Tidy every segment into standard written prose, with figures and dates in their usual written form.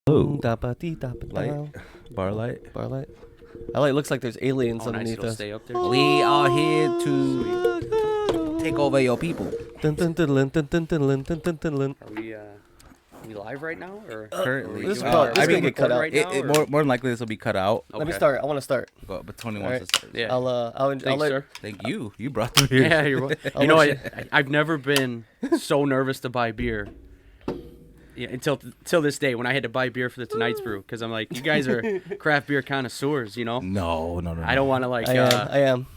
Oh. Light. Bar light. I like. Looks like there's aliens Oh, nice. underneath It'll us. stay up there. We are here to take over your people. Dun, dun, dun, dun, dun, dun, dun, dun, dun, dun, dun. Are we live right now? Or Currently, This is doing probably- our- this is gonna are we get cut recording out. right now, or- more than likely this will be cut out. Let me Okay. start. I want to start. But Tony All wants right. to start. Yeah. I'll Thanks, let. sir. Thank you. You brought the beer. Yeah, you're welcome. I'll You know, let I've never been so nervous to buy beer. Yeah, until this day when I had to buy beer for the tonight's brew, because I'm like, you guys are craft beer connoisseurs, you know. No. I don't want to like I am.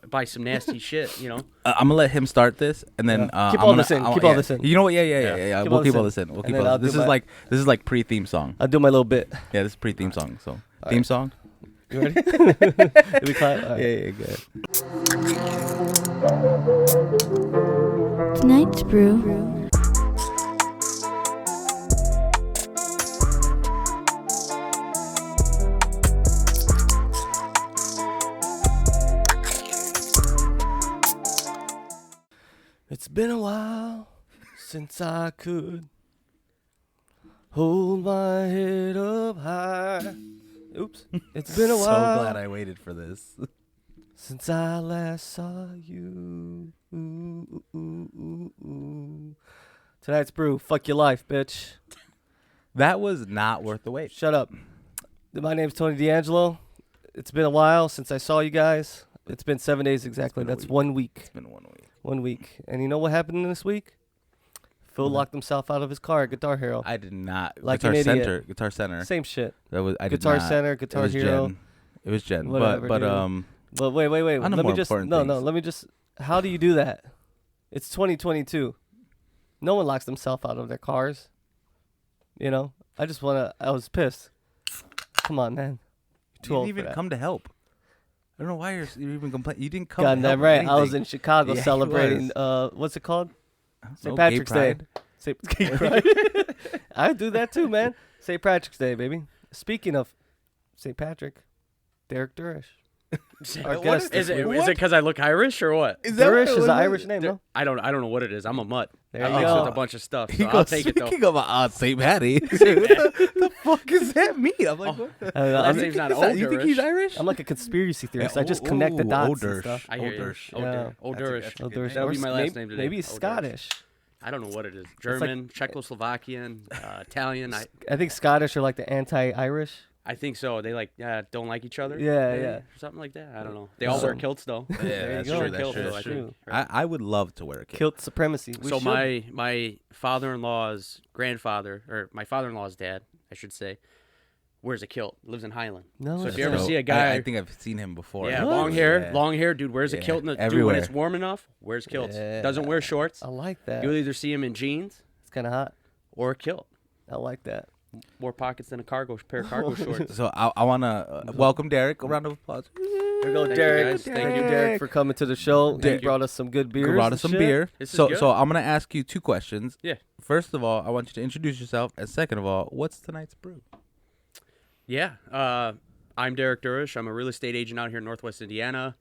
buy some nasty shit, you know. I'm gonna let him start this, and then Keep I'm all gonna- this in. I'll- Keep all yeah. this in. You know what? Yeah. Keep We'll all keep this all in. this in. We'll And keep then all I'll this. do This is like pre-theme song. I'll do my little bit. Yeah, this is pre-theme song. So All theme right. song. You ready? Did we clap? All right. Yeah, good. Tonight's brew. It's been a while since I could hold my head up high. Oops. It's been a So while glad I waited for this. since I last saw you. Ooh, ooh, ooh, ooh. Tonight's brew. Fuck your life, bitch. That was not worth the wait. Shut up. My name's Tony D'Angelo. It's been a while since I saw you guys. It's been 7 days exactly. been a That's week. 1 week. It's been 1 week. 1 week. And you know what happened this week? Phil locked himself out of his car at Guitar Hero. I did not. Like Guitar an idiot. Center. Guitar Center. Same shit. That was. I did Guitar not. Center, Guitar it was Hero. Jen. It was Jen. Whatever, but dude. But wait. On to Let me more just important no. things. Let me just. How do you do that? It's 2022. No one locks themselves out of their cars. You know. I just wanna. I was pissed. Come on, man. You're too you old didn't for even that. come to help. I don't know why you're even complaining. You didn't come. God to damn help right. with I was anything. in Chicago Yeah, he celebrating. was. What's it called? St. Oh, Patrick's gay Day. pride. St. Gay Pride. I do that too, man. St. Patrick's Day, baby. Speaking of St. Patrick, Derek Durish. Our What guest is this it? week. Is it because I look Irish or what? Is that what Durish it is was? an Irish name, no? I don't know what it is. I'm a mutt. There I you mix go. with a bunch of stuff. He So I'll goes, take it though. speaking of St. Patty, what the fuck is that mean? I'm like, Oh. what the? Last name's not You think he's Irish? I'm like a conspiracy theorist. Yeah, I just connect the ooh, dots Old and Dersh. stuff. I hear you. Olderish. Yeah. Old That's a- Durish. that's a Oh, good Durish. name. That would be Or my last maybe- name today. Maybe he's Old Durish. Scottish. I don't know what it is. like- German, Czechoslovakian, Italian. I think Scottish are like the anti-Irish. I think so. They like don't like each other. Yeah, maybe, yeah. or something like that. I don't know. They all wear So- kilts though. Yeah, There that's you go. true. Kilt, That's though, I true. think. I would love to wear a kilt. Kilt supremacy. We So should. my father-in-law's grandfather, or my father-in-law's dad, I should say, wears a kilt. Lives in Highland. No, So if shit. you ever see a guy, I think I've seen him before. yeah, What? long hair, Yeah. dude wears a Yeah, kilt. Dude, when everywhere. it's warm enough, wears kilts. Yeah. Doesn't wear shorts. I like that. You'll either see him in jeans It's kind of hot. or a kilt. I like that. More pockets than a pair of cargo shorts. So I want to welcome Derek. A round of applause. Here we go, Thank you, Derek. guys. Thank you, Derek, for coming to the show. You Thank you. brought us some good beers. Brought and us some shit. beer. This is So good. I'm gonna ask you two questions. Yeah. First of all, I want you to introduce yourself, and second of all, what's tonight's brew? Yeah, I'm Derek Durish. I'm a real estate agent out here in Northwest Indiana,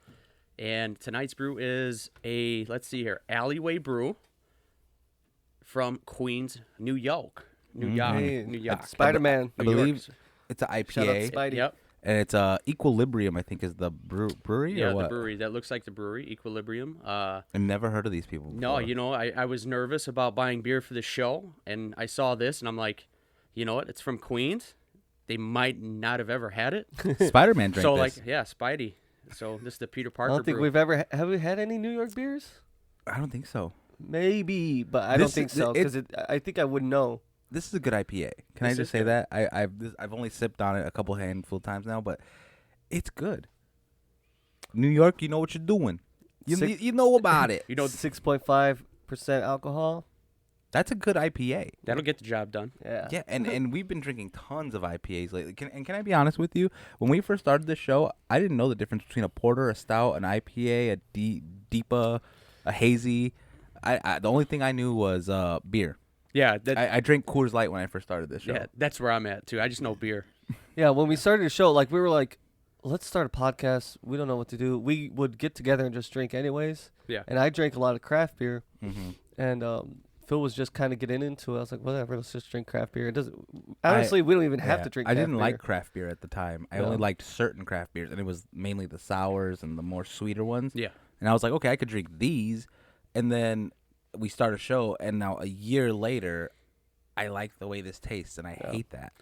and tonight's brew is a alleyway brew from Queens, New York. New York. Hey, New York. Spider-Man. I New York. believe it's an Shout out IPA, Spidey. Yep. and it's Equilibrium. I think is the brewery Yeah, or what? the brewery. That looks like the brewery, Equilibrium. I've never heard of these people. No, before. you know, I was nervous about buying beer for the show, and I saw this, and I'm like, you know what? It's from Queens. They might not have ever had it. Spider-Man drank So, this. like, yeah, Spidey. So this is the Peter I Parker don't think brew. we've ever have we had any New York beers? I don't think so. Maybe, but I don't This think is- so because I think I would know. This is a good IPA. Can I This just is say good. that? I've only sipped on it a couple handful of times now, but it's good. New York, you know what you're doing. You know about it. You know, 6.5% alcohol. That's a good IPA. that'll get the job done. Yeah. Yeah, and we've been drinking tons of IPAs lately. Can I be honest with you? When we first started this show, I didn't know the difference between a porter, a stout, an IPA, a DEPA, a hazy. The only thing I knew was beer. Yeah, I drank Coors Light when I first started this show. yeah, that's where I'm at too. I just know beer. Yeah, when we started the show, like we were like, let's start a podcast. We don't know what to do. We would get together and just drink anyways. Yeah. And I drank a lot of craft beer, Mm-hmm. and Phil was just kind of getting into it. I was like, whatever, let's just drink craft beer. It doesn't. Honestly, we don't even have to drink. I craft didn't beer. like craft beer at the time. I only liked certain craft beers, and it was mainly the sours and the more sweeter ones. Yeah. And I was like, okay, I could drink these. And then we start a show, and now a year later, I like the way this tastes, and I hate that.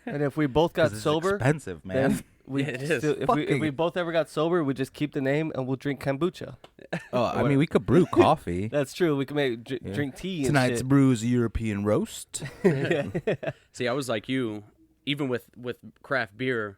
And if we both got 'Cause it's sober, expensive, man. then we Yeah, it is. still, if we both ever got sober, we just keep the name and we'll drink kombucha. Oh, I mean, we could brew coffee. That's true. We can make drink tea. Tonight's and brew's European roast. See, I was like you, even with craft beer,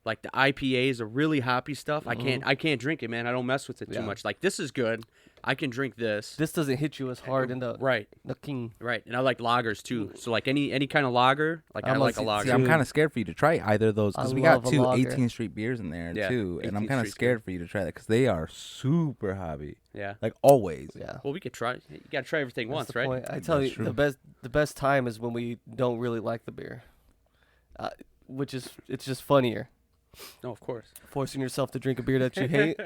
like the IPAs, the really hoppy stuff. I can't drink it, man. I don't mess with it too much. Like this is good. I can drink this. This doesn't hit you as hard in the Right. The king. Right, and I like lagers too. So like any kind of lager, like I like a lager. See, I'm kind of scared for you to try either of those because we got love a two lager. 18th Street beers in there Yeah, too, and I'm 18th kind of Street's scared good. for you to try that because they are super hobby, Yeah. like always. Yeah. Well, we could try. You gotta try everything That's once, the right? point. I tell That's you, true. the best time is when we don't really like the beer, which is it's just funnier. No, of course. Forcing yourself to drink a beer that you hate.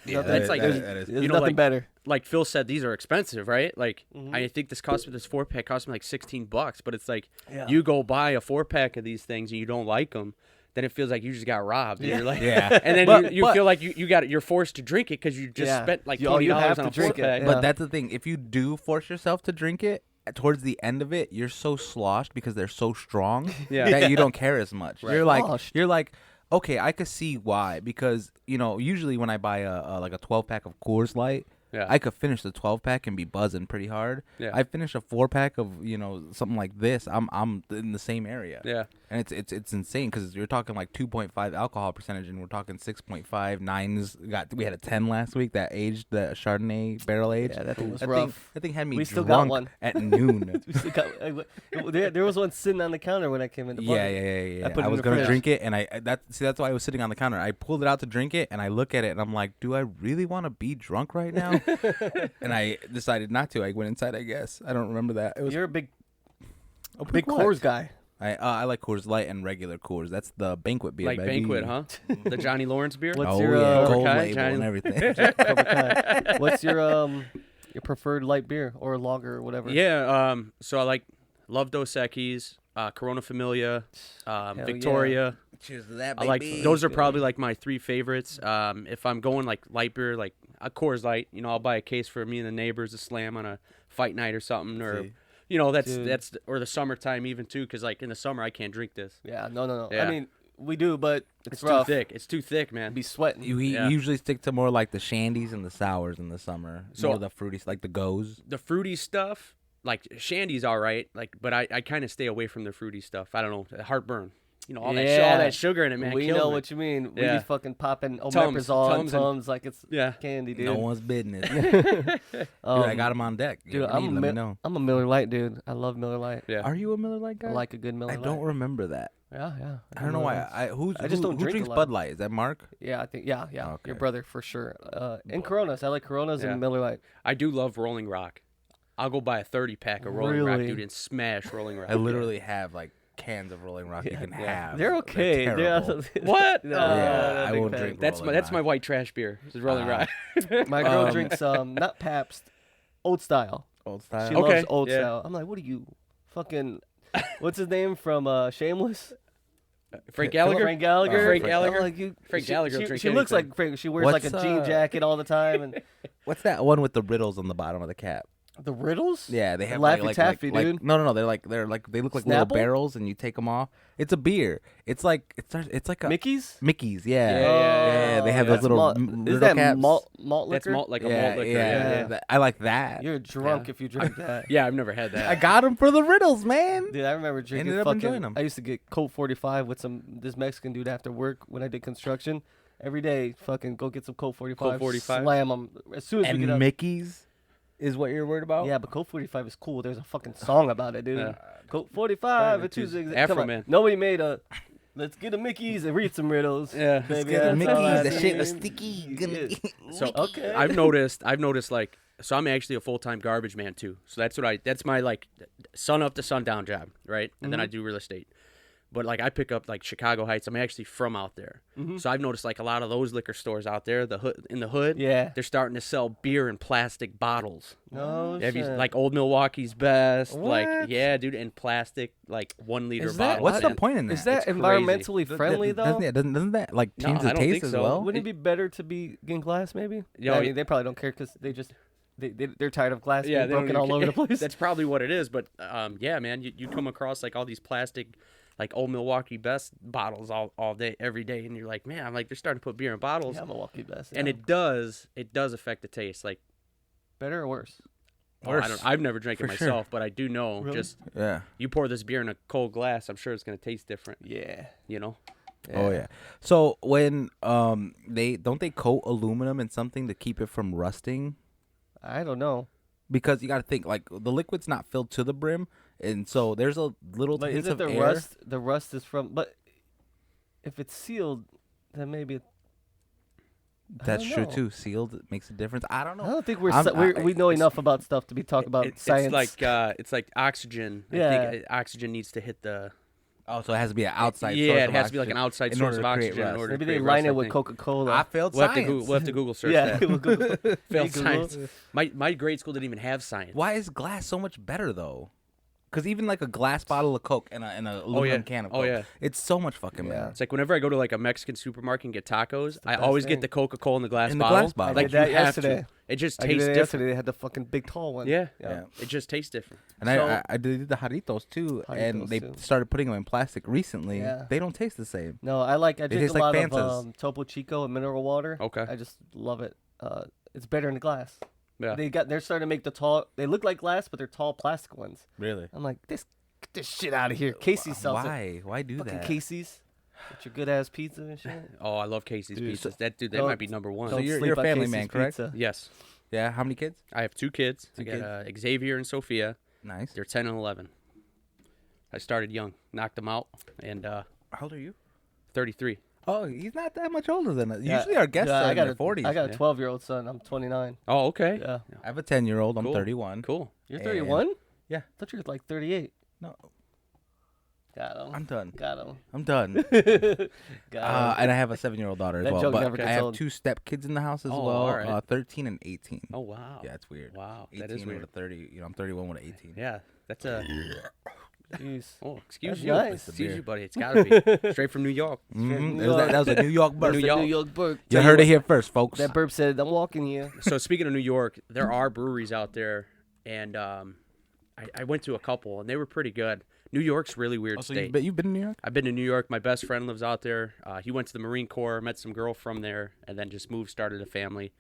Yeah, that's like- that There's is. You know, nothing like- better. Like Phil said, these are expensive, right? Like Mhm. I think this 4-pack cost me like $16, but it's like Yeah. you go buy a 4-pack of these things and you don't like them, then it feels like you just got robbed. And Yeah. you're like, Yeah. and then But- you feel like you're forced to drink it because you just Yeah. spent like You $20 have on to a drink it, 4-pack. yeah. But that's the thing. If you do force yourself to drink it, towards the end of it, you're so sloshed because they're so strong Yeah. that you don't care as much. Right. You're Sloshed. like, okay, I could see why because usually when I buy a 12-pack of Coors Light. Yeah. I could finish the 12-pack and be buzzing pretty hard. Yeah. I finish a 4-pack of something like this. I'm in the same area. Yeah. And it's insane because you're talking like 2.5 alcohol percentage and we're talking 6.5 nines. We had a 10 last week that aged, the Chardonnay barrel aged. Yeah, that thing was That rough. thing had me We still drunk got one. at noon. We still got- there was one sitting on the counter when I came in. The Yeah. put it I in was the gonna fridge. drink it, and that's why I was sitting on the counter. I pulled it out to drink it, and I look at it, and I'm like, do I really want to be drunk right now? And I decided not to. I went inside. I guess I don't remember that. It was You're a big what? Coors guy. I like Coors Light and regular Coors. That's the banquet beer. Like baby. banquet, huh? The Johnny Lawrence beer. What's Oh your, yeah, Cobra gold Kai, label Johnny- and everything. Cobra Kai. What's your preferred light beer or lager or whatever? Yeah. So I love Dos Equis, Corona Familia, Victoria. Cheers to that, I like those are probably like my 3 favorites. If I'm going like light beer, like a Coors Light, I'll buy a case for me and the neighbors to slam on a fight night or something, or See. Dude. that's or the summertime even too, because like in the summer I can't drink this. Yeah. No. Yeah. I mean, we do, but It's rough. too thick. It's too thick, man. Be sweating. We Yeah. usually stick to more like the shandies and the sours in the summer. So- More the fruity, like the goes. The fruity stuff, like shandy's all right, like, but I kind of stay away from the fruity stuff. I don't know, heartburn. All Yeah. that sugar in it, man. we kills know me. what you mean. We Yeah. be fucking popping Tums omeprazole and and- Tums like it's Yeah. candy, dude. No one's business. Dude, I got them on deck. Dude, Let me know. I'm a Miller Lite dude. I love Miller Lite. Yeah. Are you a Miller Lite guy? I like a good Miller I Lite. don't remember that. Yeah. I don't know why. Who just don't who drink a drinks lot. Bud Light? Is that Mark? Yeah, I think. Yeah. Okay. Your brother for sure. And Coronas. I like Coronas Yeah. and Miller Lite. I do love Rolling Rock. I'll go buy a 30-pack of Rolling Rock, Really? dude, and smash Rolling Rock. I literally have like cans of Rolling Rock you can have. They're okay. terrible. What? No, Yeah, not a I big won't fan. drink That's Rolling that's my Rock. white trash beer. This is Rolling Rock. My girl drinks not Pabst, Old Style. Old style. She Okay, loves Old yeah. Style. I'm like, what are you, fucking? What's his name from Shameless? Frank Gallagher. Frank Gallagher. Frank I'm Gallagher. like, you, Frank she, Gallagher She, drink she looks anything. like Frank. She wears What's, like a jean jacket all the time and What's that one with the riddles on the bottom of the cap? the riddles. Yeah, they have Laffy like Taffy, like, dude. No, they look like little Snapple? barrels, and you take them off. It's a beer. It's like a Mickey's. Mickey's. Yeah, Yeah. They have That's those little malt- riddle Is that caps. malt That's liquor? malt, like a yeah, malt liquor. yeah. I like that. You're drunk Yeah. if you drink that. Yeah, I've never had that. I got them for the riddles, man. Dude, I remember drinking Ended up enjoying fucking. 'em. I used to get Colt 45 with this Mexican dude after work when I did construction. Every day, fucking go get some Colt 45. Colt 45? Slam them as soon as we get And up. Mickey's is what you're worried about? Yeah, but Colt 45 is cool. There's a fucking song about it, dude. Yeah. Colt 45 and two zigs. Afro Come on. Man. Nobody made a. Let's get a Mickey's and read some riddles. Yeah. Baby, Get a that's all I Mickey's. The shit need. was sticky. Gonna Yeah. So Okay. I've noticed like, so I'm actually a full-time garbage man too. So that's my like sun up to sundown job, right? And then I do real estate. But like I pick up like Chicago Heights. I'm actually from out there, so I've noticed like a lot of those liquor stores out there, in the hood, Yeah. they're starting to sell beer in plastic bottles. No Have you, shit. like Old Milwaukee's Best, like What? yeah, dude, in plastic like 1 liter Is that- bottles. What's the man. point in that? Is that It's environmentally Th- friendly though? Doesn't that like No, change I the don't taste think as so. well? Wouldn't it be better to be in glass maybe? Yo, I mean, they probably don't care because they're tired of glass being they don't broken even all over care. the place. That's probably what it is. But yeah, man, you come across like all these plastic, like Old Milwaukee Best bottles all day, every day, and you're like, man, I'm like, they're starting to put beer in bottles, Yeah, Milwaukee Best. and yeah. it does affect the taste. Like, Better or worse? I've never drank it For sure. myself, but I do know. Really? Just Yeah. you pour this beer in a cold glass, I'm sure it's gonna taste different. Yeah. You know? Oh yeah. So when they coat aluminum in something to keep it from rusting? I don't know. Because you got to think like the liquid's not filled to the brim, and so there's a little But hint is it of the air. rust? The rust is from. But if it's sealed, then maybe. That's don't true know. too. Sealed makes a difference. I don't I know. don't think we know it's- enough about stuff to be talking about science. It's like oxygen. I Yeah. think oxygen needs to hit the. Oh, so it has to be an outside. Yeah, source it of has to be like an oxygen outside in source order of to create oxygen in rust. order to maybe they create line rust, it I with think. Coca-Cola. I failed We'll have, science. to Google search yeah. that. we'll Google. Failed Hey, Google. science. My grade school didn't even have science. Why is glass so much better though? Because even like a glass bottle of Coke and an aluminum can of Coke, yeah. it's so much fucking Yeah. better. It's like whenever I go to like a Mexican supermarket and get tacos, I best always thing. get the Coca-Cola in the glass In the bottle. glass bottle. Like I did that you have yesterday. to. It just I did tastes it different. yesterday. They had the fucking big tall one. Yeah. Yeah. It just tastes different. And So- I did the Jarritos too, and Jarritos, they too. started putting them in plastic recently. Yeah. They don't taste the same. No, I drink taste a like lot Fantas. of Topo Chico and mineral water. Okay. I just love it. It's better in the glass. Yeah. They're starting to make the tall. They look like glass, but they're tall plastic ones. Really? I'm like, get this shit out of here. Casey's sells it. Why? Why do Fucking that? Casey's. With your good ass pizza and shit. Oh, I love Casey's Dude, pizzas. so- That don't- might be number one. So Don't you're sleep a on family Casey's man, correct? Pizza. Yes. Yeah. How many kids? I have two kids. Two I kids. got Xavier and Sophia. Nice. They're 10 and 11. I started young, knocked them out, and How old are you? 33. Oh, he's not that much older than us. Yeah. Usually our guests Yeah, are I in got their 40s. I got a yeah. 12-year-old son. I'm 29. Oh, okay. Yeah. I have a 10-year-old. I'm Cool. 31. Cool. You're And- 31? Yeah. I thought you were like 38. No, Got him. I'm done. Got him. I'm done. Got him. And I have a 7-year-old daughter as That well. joke But never I gets have old. 2 step kids in the house as Oh, well. all right. 13 and 18. Oh, wow. Yeah, it's weird. Wow. 18 That is with weird. a 30. I'm 31 with an 18. Yeah. That's a. Jeez. Oh, excuse That's you. nice. Excuse you, buddy. It's got to be. Straight from New York. Mhm. New That was a New York burp. New New York. York burp. You Tell heard it what, here first, folks. That burp said, I'm walking here. So, speaking of New York, there are breweries out there, and I went to a couple, and they were pretty good. New York's really weird Oh, so state. you've been in New York? I've been to New York. My best friend lives out there. He went to the Marine Corps, met some girl from there, and then just moved, started a family.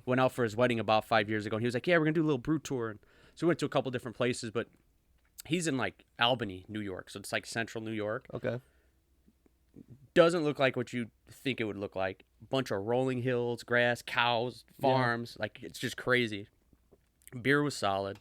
Went out for his wedding about 5 years ago, and he was like, yeah, we're going to do a little brew tour. And so we went to a couple different places, but he's in, like, Albany, New York, so it's, like, central New York. Okay. Doesn't look like what you think it would look like. Bunch of rolling hills, grass, cows, farms. Like, it's just crazy. Beer was solid.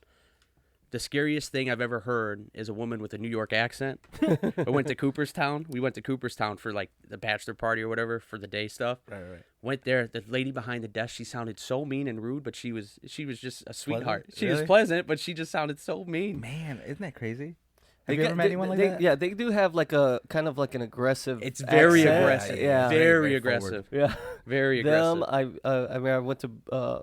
The scariest thing I've ever heard is a woman with a New York accent. I went to Cooperstown. We went to Cooperstown for like the bachelor party or whatever for the day stuff. Right. Went there. The lady behind the desk, she sounded so mean and rude, but she was just a sweetheart. Pleasant? She was Really? pleasant, but she just sounded so mean. Man, isn't that crazy? They Have you got- ever met anyone like they- that? Yeah, they do have like a kind of like an aggressive. It's very accent. aggressive. Yeah. Very Very aggressive. Yeah. Very Them, aggressive. I mean, I went to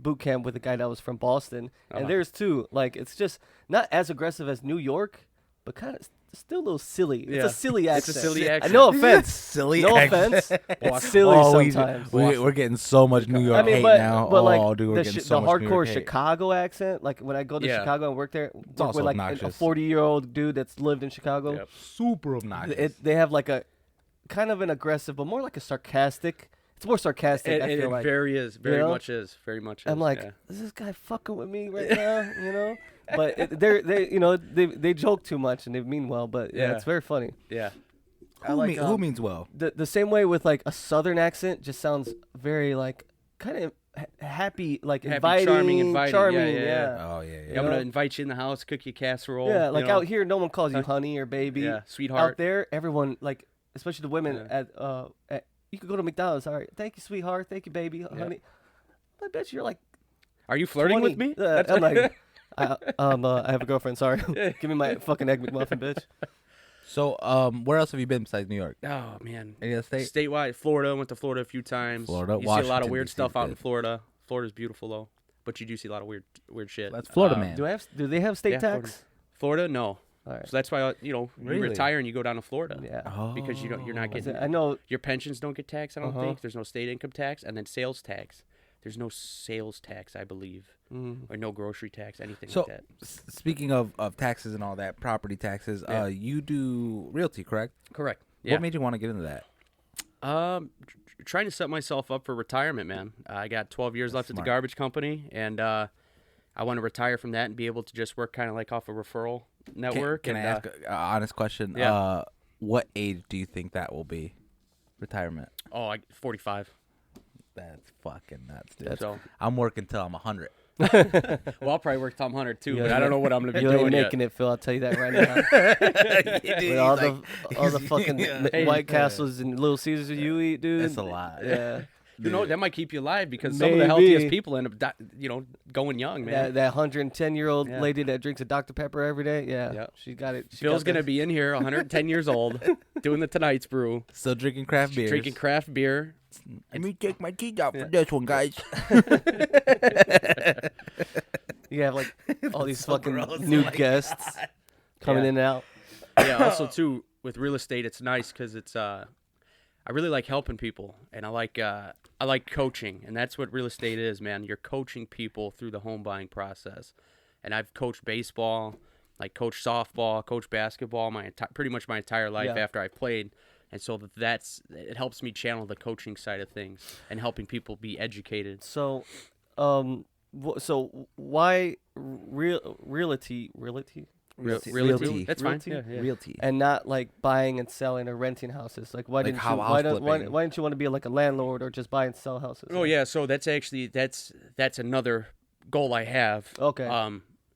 boot camp with a guy that was from Boston, Uh-huh. and there's two. Like, it's just not as aggressive as New York, but kind of still a little silly. It's Yeah. a silly accent. It's a silly accent. No offense. Silly No accent. offense. It's silly sometimes. We're getting so much New York I mean, hate but now. but like oh, dude, we're the, getting the so much New hardcore York hate. Chicago accent. Like when I go to Yeah. Chicago and work there, work also with like a obnoxious. 40-year-old dude that's lived in Chicago. Yep. Super obnoxious. They have like a kind of an aggressive, but more like a sarcastic. It's more sarcastic. I It feel like. very know? much is. Very much is. I'm like, yeah. is this guy fucking with me right now? You know, but they joke too much and they mean well. But yeah, Yeah. it's very funny. Yeah. I like, who means well? The same way with like a southern accent just sounds very like kind of happy, like Happy, inviting, charming. Yeah. Oh yeah, Yeah, I'm gonna invite you in the house, cook you casserole. Yeah, you like know. out here, no one calls you honey or baby. Yeah, Out sweetheart. there, everyone like, especially the women Yeah. at you could go to McDonald's. All right, thank you, sweetheart. Thank you, baby, honey. I bet you're like Are you flirting 20. with me? I'm like, I have a girlfriend. Sorry, give me my fucking egg McMuffin, bitch. So, where else have you been besides New York? Oh man, Any other state? statewide, Florida. Went to Florida a few times. Florida, you see a lot of Washington, weird DC, stuff out in good. Florida. Florida's beautiful though, but you do see a lot of weird shit. That's Florida, Um, man. Do they have state Yeah, tax? Florida, no. All right. So that's why you Really? retire and you go down to Florida. Yeah. Oh. Because you're not getting I know. your pensions don't get taxed. I don't Uh-huh. think there's no state income tax, and then sales tax. There's no sales tax, I believe, or no grocery tax, anything So, like that. speaking of taxes and all that, property taxes, Yeah. you do realty, correct? Correct. Yeah. What made you want to get into that? Trying to set myself up for retirement, man. I got 12 years left at smart. the garbage company, and I want to retire from that and be able to just work kind of like off a referral network. Can I and, ask an honest question? Yeah. What age do you think that will be? Retirement. 45. That's fucking nuts, dude. So, I'm working till I'm 100. well, I'll probably work till I'm 100 too, Yeah, but I don't know what I'm gonna be You ain't doing yet. making it, Phil. I'll tell you that right now. With all the fucking White Castles and Little Caesars you eat, dude. It's a lot. Yeah. You know, that might keep you alive because some of the healthiest people end up, going young, man. That 110-year-old Yeah. lady that drinks a Dr. Pepper every day. Yeah. Yep. She got it. Phil's gonna be in here, 110 years old, doing the Tonight's Brew, Still drinking craft beers. drinking craft beer. Let me take my teeth out for this one, guys. You have like all these so fucking gross. new Oh my guests coming Yeah. in and out. Yeah. Also, too, with real estate, it's nice because it's I really like helping people, and I like coaching, and that's what real estate is, man. You're coaching people through the home buying process, and I've coached baseball, like coached softball, coached basketball, pretty much my entire life Yeah. after I played, and so it helps me channel the coaching side of things and helping people be educated. So, so why realty? Realty. That's fine. Realty? Yeah, yeah. Realty. And not like buying and selling or renting houses. Like why Like didn't how you? house Why flipping. didn't you want to be like a landlord or just buy and sell houses? Oh yeah, so that's actually that's another goal I have. Okay.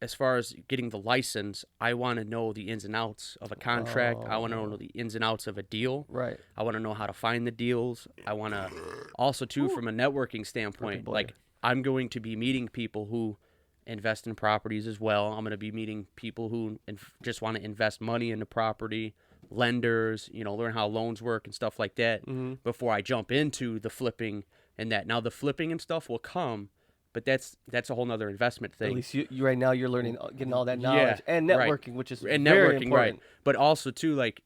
As far as getting the license, I want to know the ins and outs of a contract. I want to know the ins and outs of a deal. Right. I want to know how to find the deals. I want to also too from a networking standpoint, boy. like I'm going to be meeting people who invest in properties as well. I'm going to be meeting people who just want to invest money into property, lenders, learn how loans work and stuff like that before I jump into the flipping and that. Now the flipping and stuff will come, but that's a whole nother investment thing. At least you right now you're learning, getting all that knowledge and right. networking, which is And very networking, important. right? But also too, like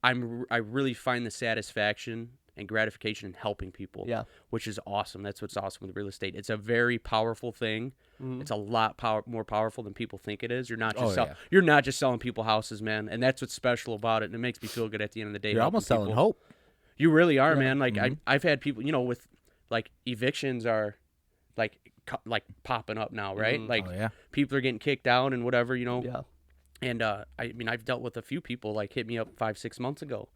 I really find the satisfaction and gratification in helping people. Yeah. Which is awesome. That's what's awesome with real estate. It's a very powerful thing. It's a lot more powerful than people think it is. You're not just you're not just selling people houses, man. And that's what's special about it. And it makes me feel good at the end of the day. You're almost selling people. hope. You really are, man. Like I've had people, with like evictions are like popping up now, right? Like Oh, yeah. people are getting kicked out and whatever, Yeah. And I've dealt with a few people like hit me up 5-6 months ago.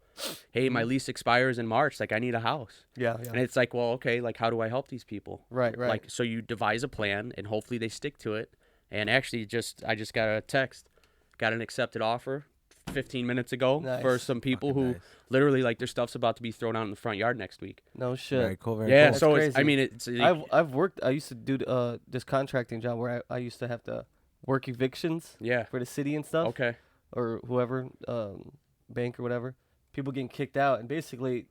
Hey, my lease expires in March. Like I need a house. Yeah. And it's like, well, okay, like how do I help these people? Right. Like so you devise a plan and hopefully they stick to it. And actually I just got a text, got an accepted offer 15 minutes ago Nice. for some people Fucking who nice. literally like their stuff's about to be thrown out in the front yard next week. No shit. Very cool. Very Yeah, cool. so That's it's I've worked. I used to do this contracting job where I used to have to work evictions yeah. for the city and stuff, Okay. or whoever, bank or whatever. People getting kicked out, and basically,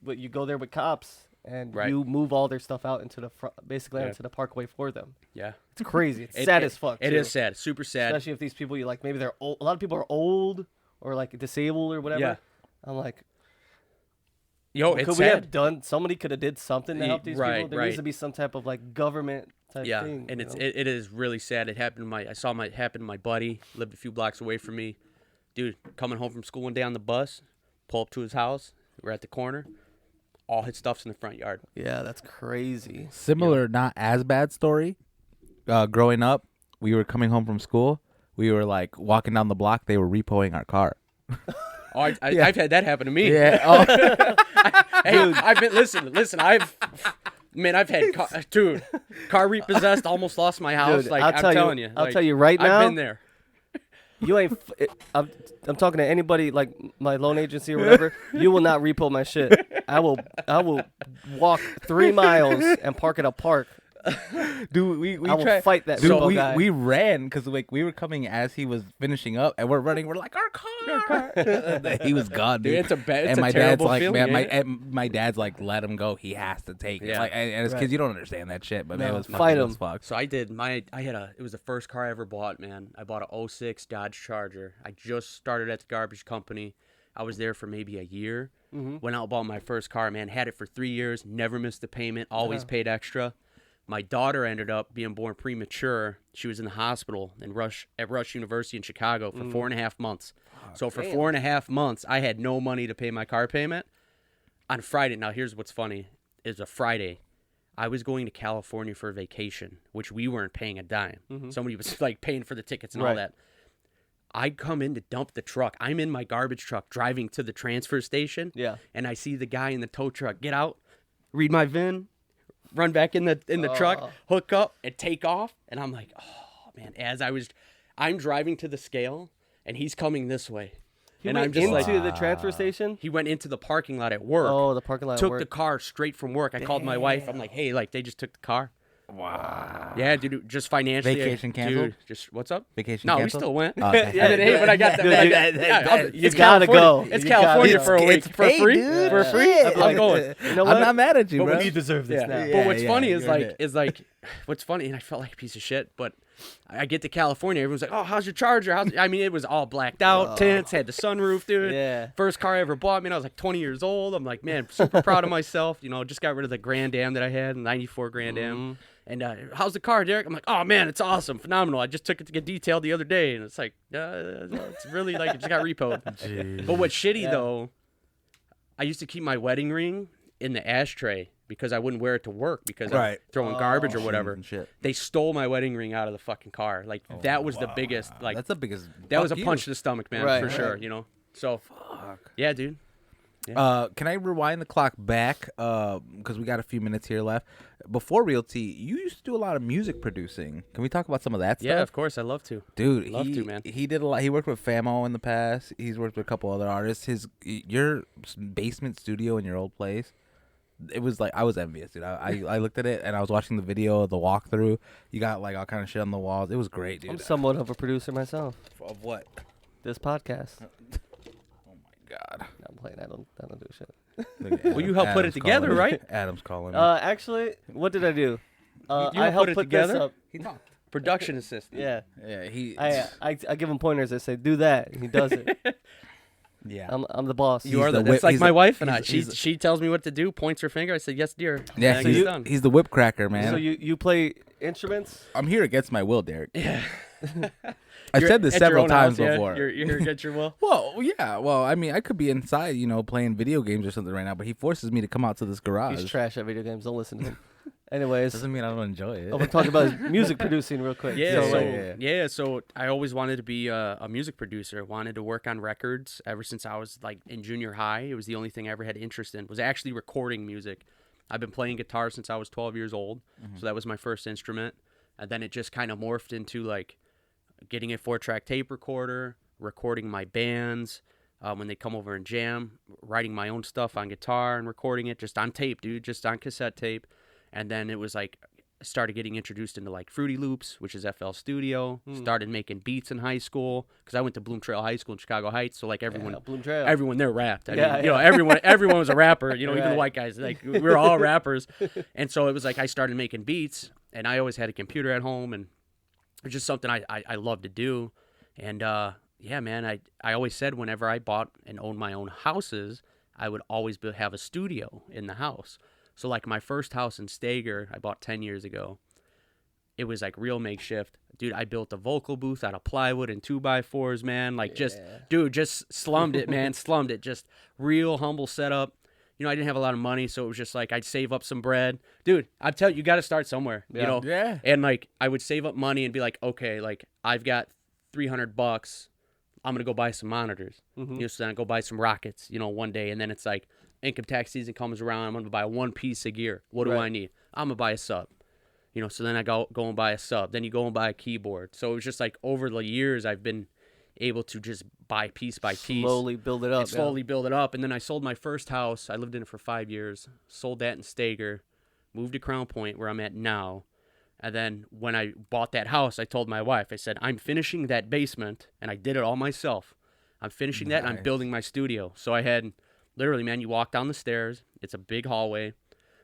but you go there with cops and Right. you move all their stuff out into the basically Yeah. out into the parkway for them. Yeah. It's crazy. It's sad as fuck. It too. is sad. Super sad. Especially if these people you like, maybe they're old. A lot of people are old or like disabled or whatever. Yeah. I'm like, Yo, it's could we sad. have done? Somebody could have did something to help these Right, people. There right. needs to be some type of like government type Yeah, thing. and you it's know? it is really sad. It happened to it happen to my buddy, lived a few blocks away from me. Dude, coming home from school one day on the bus, pull up to his house. We're at the corner. All his stuff's in the front yard. Yeah, that's crazy. Similar, not as bad story. Growing up, we were coming home from school. We were like walking down the block. They were repoing our car. Oh, Yeah. I've had that happen to me. Yeah. Oh. Hey, I've been listen. I've had car repossessed. Almost lost my house. Dude, like I'll I'm tell telling you, you. I'll like, tell you right now. I've been there. You ain't. I'm talking to anybody like my loan agency or whatever. You will not repo my shit. I will walk 3 miles and park at a park Dude, we I will tried fight that Dude, repo guy. we ran because like we were coming as he was finishing up, and we're running. We're like, our car. He was gone, dude. Dude, it's a bad, it's and a my dad's terrible like, feeling. man, ain't it? my dad's like, let him go. He has to take it. Yeah. Like, and as Right. kids, you don't understand that shit, but man, it No, was fight fucking him. as fuck. So I did it was the first car I ever bought, man. I bought a 06 Dodge Charger. I just started at the garbage company. I was there for maybe a year. Went out and bought my first car, man. Had it for 3 years, never missed a payment, always paid extra. My daughter ended up being born premature. She was in the hospital at Rush University in Chicago for 4.5 months. So for 4.5 months, I had no money to pay my car payment. On Friday, now here's what's funny, is a Friday, I was going to California for a vacation, which we weren't paying a dime. Somebody was like paying for the tickets and all Right. that. I come in to dump the truck. I'm in my garbage truck driving to the transfer station. Yeah. And I see the guy in the tow truck get out, read my VIN, run back in the truck, hook up, and take off. And I'm like, oh man, I'm driving to the scale and he's coming this way. And I'm just into like, the transfer station. he went into the parking lot at work. Oh, the parking lot. at Took work. the car straight from work. I called my wife. I'm like, hey, like they just took the car. Wow. Yeah, dude, just financially. Vacation canceled? Dude, just what's up? Vacation No, canceled? we still went. Okay. And then, hey, when I got that, you gotta go. It's You California gotta for a go. week It's for paid, free. dude. For free, I'm going. You know what? I'm not mad at you, But bro. we deserve this Yeah. now. But what's funny you is earned like, what's funny, and I felt like a piece of shit, but I get to California, everyone's like, oh, how's your Charger? I mean, it was all blacked out, tints, had the sunroof, dude. Yeah. First car I ever bought, man, I was like 20 years old. I'm like, man, super proud of myself. You know, just got rid of the Grand Am that I had, 94 Grand Am. And how's the car, Derek? I'm like, oh, man, it's awesome, phenomenal. I just took it to get detailed the other day, and it's like, it's really like it just got repoed. But what's shitty, though, I used to keep my wedding ring in the ashtray because I wouldn't wear it to work because I'm throwing garbage or whatever. And shit. They stole my wedding ring out of the fucking car. Like, that was the biggest, like, That's the biggest. that was a fuck you. punch to the stomach, man, Right, for sure, right. you know? So, yeah, dude. Can I rewind the clock back? Because we got a few minutes here left. Before Realty, you used to do a lot of music producing. Can we talk about some of that stuff? Yeah, of course. I love to. Dude, Love he, to, man. He did a lot. He worked with Famo in the past. He's worked with a couple other artists. Your basement studio in your old place, it was like I was envious, dude. I looked at it and I was watching the video, the walkthrough. You got like all kind of shit on the walls. It was great, dude. I'm somewhat of a producer myself. Of what? This podcast. Oh my god. I'm playing. I don't do shit. Look at Well, you helped put it Adam's together, calling me. right? Adam's calling me. Actually, what did I do? You I helped helped put it put this together? up. He talked. Production assistant. Yeah. Yeah, he. I give him pointers. I say, do that. And he does it. yeah. I'm the boss. You He's are the that's whip- like he's my the- wife and I. he's- She tells me what to do, points her finger. I say, yes, dear. Yeah, And he's, it's done. he's the whip cracker, man. So you play instruments? I'm here against my will, Derek. Yeah. I've You're said this at your several own times house, yeah? before. You're against your will. Well, yeah. Well, I mean, I could be inside, playing video games or something right now, but he forces me to come out to this garage. He's trash at video games. Don't listen to him. Anyways, Doesn't mean I don't enjoy it. I'm gonna talk about his music producing real quick. Yeah, So, so, like, yeah. so I always wanted to be a music producer. Wanted to work on records ever since I was like in junior high. It was the only thing I ever had interest in. Was actually recording music. I've been playing guitar since I was 12 years old, so that was my first instrument. And then it just kind of morphed into like getting a 4-track tape recorder, recording my bands when they come over and jam, writing my own stuff on guitar and recording it just on tape, dude, just on cassette tape. And then it was like I started getting introduced into like Fruity Loops, which is FL Studio. Started making beats in high school because I went to Bloom Trail High School in Chicago Heights. So like everyone, Bloom Trail. everyone there rapped. I Yeah, mean, yeah. everyone was a rapper. Even Right. the white guys, like we were all rappers. And so it was like I started making beats, and I always had a computer at home, and it was just something I loved to do. And yeah, man, I always said whenever I bought and owned my own houses, I would always have a studio in the house. So like my first house in Stager, I bought 10 years ago. It was like real makeshift. Dude, I built a vocal booth out of plywood and 2x4s, man. Like just slummed it, man. Slummed it. Just real humble setup. I didn't have a lot of money, so it was just like I'd save up some bread. Dude, I'm telling you, you got to start somewhere, Yeah. And like I would save up money and be like, okay, like I've got $300. I'm going to go buy some monitors. So then I go buy some rockets, one day. And then it's like income tax season comes around. I'm going to buy one piece of gear. What do I need? I'm going to buy a sub. So then I go and buy a sub. Then you go and buy a keyboard. So it was just like over the years, I've been able to just buy piece by piece. Slowly build it up. And slowly build it up. And then I sold my first house. I lived in it for 5 years. Sold that in Stager. Moved to Crown Point, where I'm at now. And then when I bought that house, I told my wife, I said, I'm finishing that basement, and I did it all myself. I'm finishing that, and I'm building my studio. So I had, literally, man, you walk down the stairs. It's a big hallway.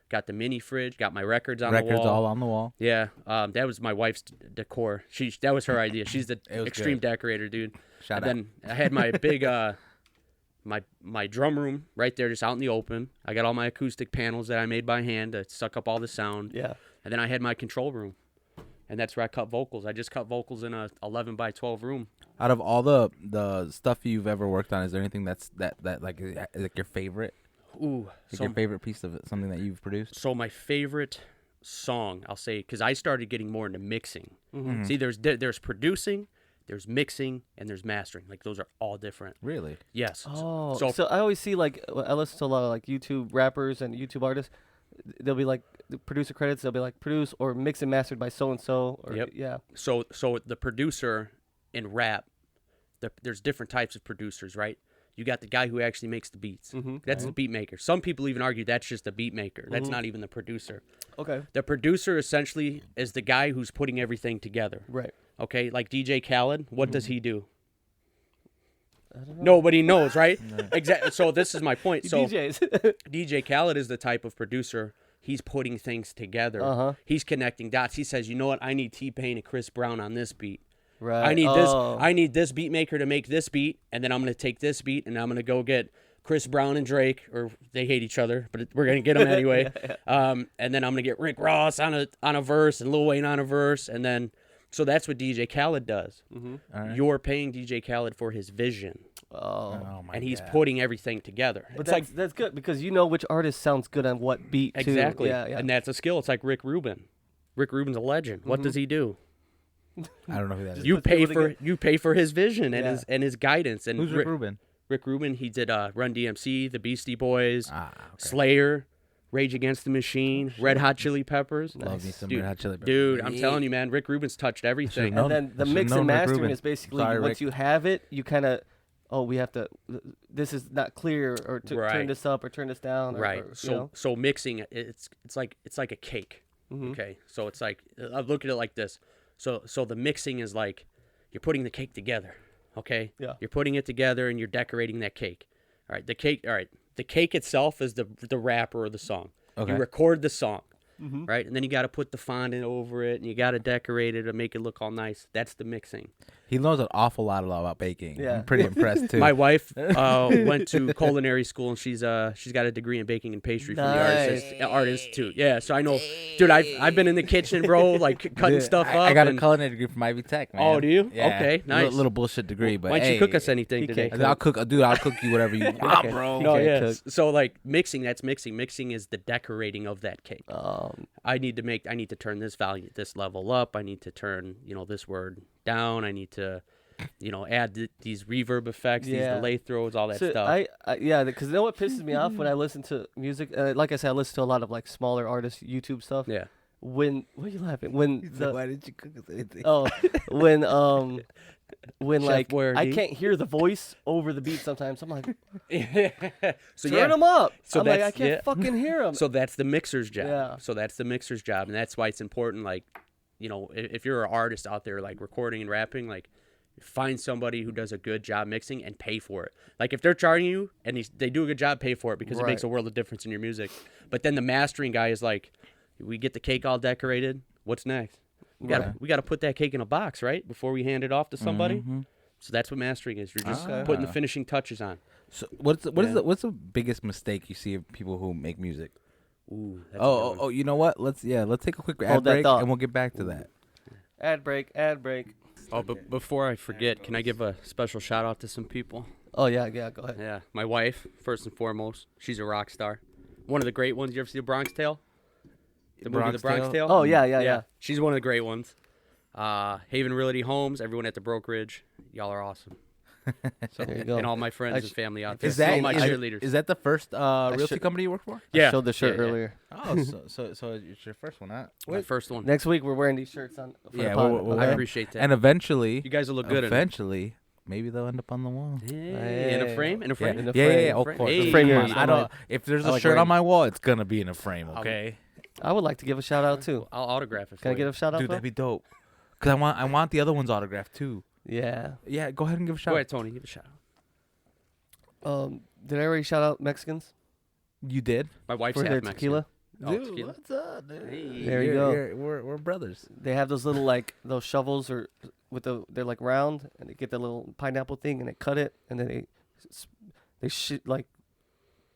Got the mini fridge. Got my records on the wall. Records all on the wall. Yeah, that was my wife's decor. That was her idea. She's the extreme decorator, dude. Shout out. Then I had my big my drum room right there, just out in the open. I got all my acoustic panels that I made by hand to suck up all the sound. Yeah. And then I had my control room, and that's where I cut vocals. I just cut vocals in a 11 by 12 room. Out of all the stuff you've ever worked on, is there anything that like is like your favorite? Ooh, Like your favorite piece of it, something that you've produced? So my favorite song, I'll say, because I started getting more into mixing. Mm-hmm. See, there's producing, there's mixing, and there's mastering. Like those are all different. Really? Yes. Oh, So so I always see like I listen to a lot of like YouTube rappers and YouTube artists. They'll be like the producer credits. They'll be like produced or mixed and mastered by so and so. Or Yep. yeah. So the producer in rap, there's different types of producers, right? You got the guy who actually makes the beats. Mm-hmm. That's the beat maker. Some people even argue that's just the beat maker. That's not even the producer. Okay. The producer essentially is the guy who's putting everything together. Right. Okay, like DJ Khaled, what does he do? I don't know. Nobody knows, right? Exactly. So this is my point. So DJs. DJ Khaled is the type of producer. He's putting things together. Uh-huh. He's connecting dots. He says, you know what? I need T-Pain and Chris Brown on this beat. Right. I need this. Oh. I need this beat maker to make this beat, and then I'm gonna take this beat and I'm gonna go get Chris Brown and Drake, or they hate each other, but we're gonna get them anyway. And then I'm gonna get Rick Ross on a verse and Lil Wayne on a verse, and then so that's what DJ Khaled does. Mm-hmm. All right. You're paying DJ Khaled for his vision, Oh my and he's God. putting everything together. But It's that's good because you know which artist sounds good on what beat. Too. exactly, Yeah. Yeah. and that's a skill. It's like Rick Rubin. Rick Rubin's a legend. What does he do? I don't know who that is. You put pay people for his vision and Yeah. his guidance. And Who's Rick Rubin? Rick Rubin, he did Run DMC, the Beastie Boys, Ah, okay. Slayer, Rage Against the Machine, Red Hot Chili Peppers. Love me some Dude, Red Hot Chili Peppers. Dude, I'm telling you, man, Rick Rubin's touched everything. known. And then the I should've mix known and Rick mastering Rubin. is basically Sorry, once Rick. you have it, you kind of, we have to. This is not clear, or to Right. turn this up or turn this down. Right. Or, So mixing, it's like a cake. Mhm. Okay. So it's like I look at it like this. So the mixing is like you're putting the cake together. Okay. Yeah. You're putting it together and you're decorating that cake. All right. The cake. All right. The cake itself is the rapper or the song. Okay. You record the song. Mm-hmm. Right, and then you got to put the fondant over it, and you got to decorate it to make it look all nice. That's the mixing. He knows an awful lot about baking. Yeah. I'm pretty impressed too. My wife went to culinary school, and she's got a degree in baking and pastry from the Nice. Art Institute. Yeah, so I know, dude. I've been in the kitchen, bro, like cutting Dude, stuff up. I got a and- culinary degree from Ivy Tech, man. Oh, do you? Yeah. Okay, nice. Little bullshit degree, but Why don't hey, you cook us anything he today? can't I'll cook, dude. I'll cook you whatever you want, Okay. bro. No, can't yeah. cook. So like mixing, that's mixing. Mixing is the decorating of that cake. I need to turn this value, this level up. I need to turn, this word down. I need to, add these reverb effects, these Yeah. delay throws, all that So stuff. yeah, because you know what pisses me off when I listen to music? Like I said, I listen to a lot of like smaller artists, YouTube stuff. Yeah. When what are you laughing? When Why did you cook us anything? when when Chef like I Boyardee. can't hear the voice over the beat sometimes. I'm like, So turn them up. So I'm like, I that's- can't yeah. fucking hear them. So that's the mixer's job. Yeah. So that's the mixer's job, and that's why it's important. Like, if you're an artist out there, like recording and rapping, like, find somebody who does a good job mixing and pay for it. Like, if they're charging you and they do a good job, pay for it because it makes Right. a world of difference in your music. But then the mastering guy is like, we get the cake all decorated. What's next? We gotta put that cake in a box, right, before we hand it off to somebody. Mhm. So that's what mastering is. You're just Okay. putting the finishing touches on. So what's the biggest mistake you see of people who make music? Ooh. That's a good one. Oh, you know what? Let's take a quick Hold ad that break thought. and we'll get back to that. Ad break. Oh, but before I forget, can I give a special shout out to some people? Oh yeah, go ahead. Yeah, my wife, first and foremost. She's a rock star. One of the great ones. You ever see The Bronx Tale? The movie The Bronx Tale? Oh yeah. She's one of the great ones. Haven Realty Homes, everyone at the brokerage. Y'all are awesome. So, There you go. and all my friends I and sh- family out there. Is that all my is- cheerleaders. Is that the first realty should- company you work for? yeah. I showed the shirt yeah, yeah. earlier. Oh, so it's your first one, huh? My first one. Next week we're wearing these shirts on. For Yeah, the pod, we'll I okay? appreciate that. And eventually, you guys will look good in it. eventually, maybe they'll end up on the wall. Hey, in a frame? In a frame? In a Yeah, frame. of course. Hey. Come Frame on, yours, I I don't. like- If there's I a like shirt wearing- on my wall, it's gonna be in a frame. Okay. I would like to give a shout out too. I'll autograph it. Can I get a shout out? Dude, Phil? that'd be dope. Cause I want the other ones autographed too. Yeah. Yeah, go ahead and give a shout. Go ahead, Tony. Give a shout out. Did I already shout out Mexicans You did. My wife's for half their Mexican. tequila? Oh, tequila. what's up, dude? Hey. There you go. We're brothers. They have those little like those shovels or they're like round and they get the little pineapple thing and they cut it and then they like